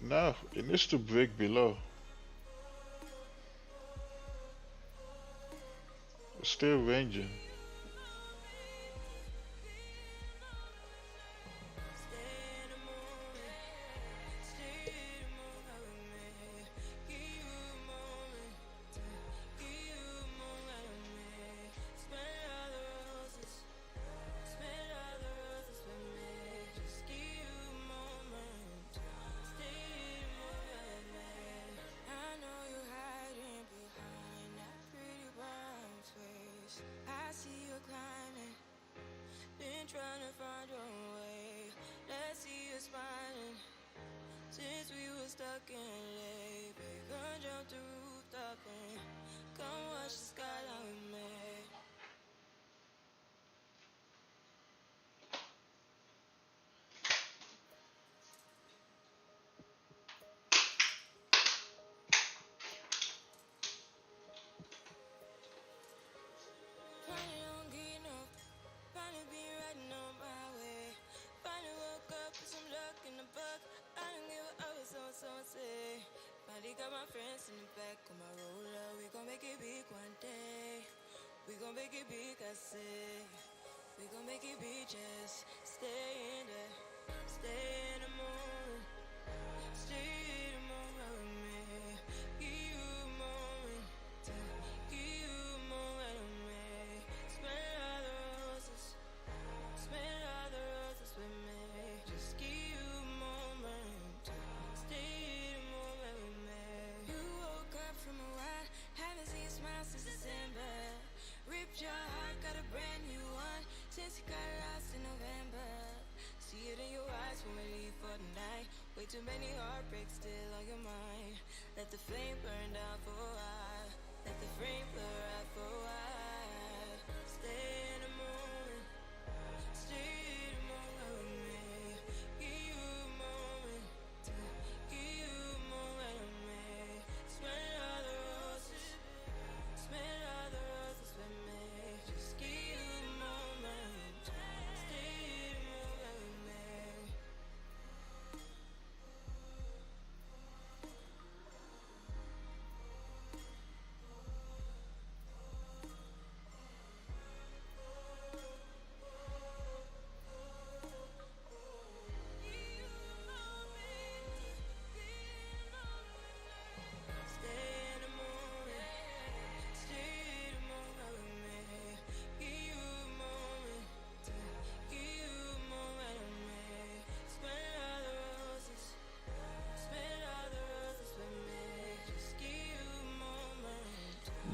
[SPEAKER 1] No, it needs to break below. Still ranging.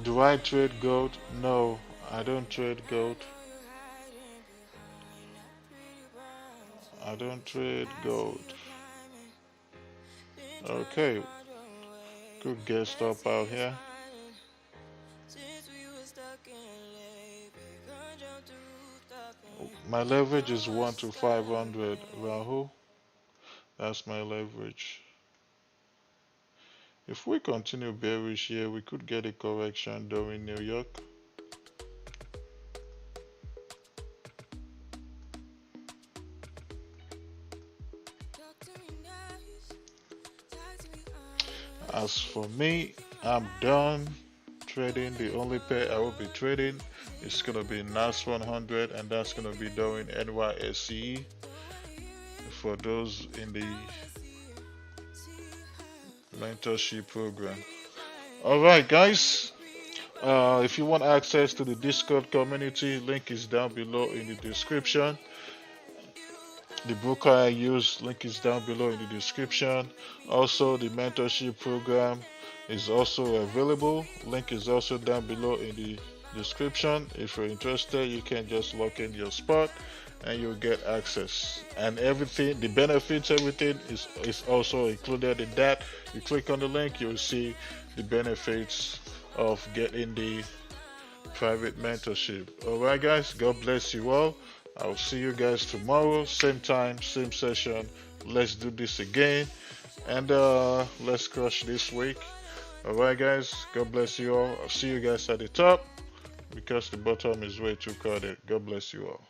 [SPEAKER 1] Do I trade gold? No, I don't trade gold. I don't trade gold. Okay, good get stop out here. My leverage is 1 to 500. Rahul, that's my leverage. If we continue bearish here, we could get a correction though in New York. As for me, I'm done trading. The only pair I will be trading is gonna be NAS 100, and that's gonna be doing NYSE for those in the mentorship program. All right, guys. If you want access to the Discord community, link is down below in the description. The broker I use, link is down below in the description. Also, the mentorship program is also available. Link is also down below in the description. If you're interested, you can just lock in your spot and you'll get access. And everything, the benefits, everything is also included in that. You click on the link, you'll see the benefits of getting the private mentorship. Alright, guys, God bless you all. I'll see you guys tomorrow, same time, same session. Let's do this again and let's crush this week. Alright, guys, God bless you all. I'll see you guys at the top because the bottom is way too crowded. God bless you all.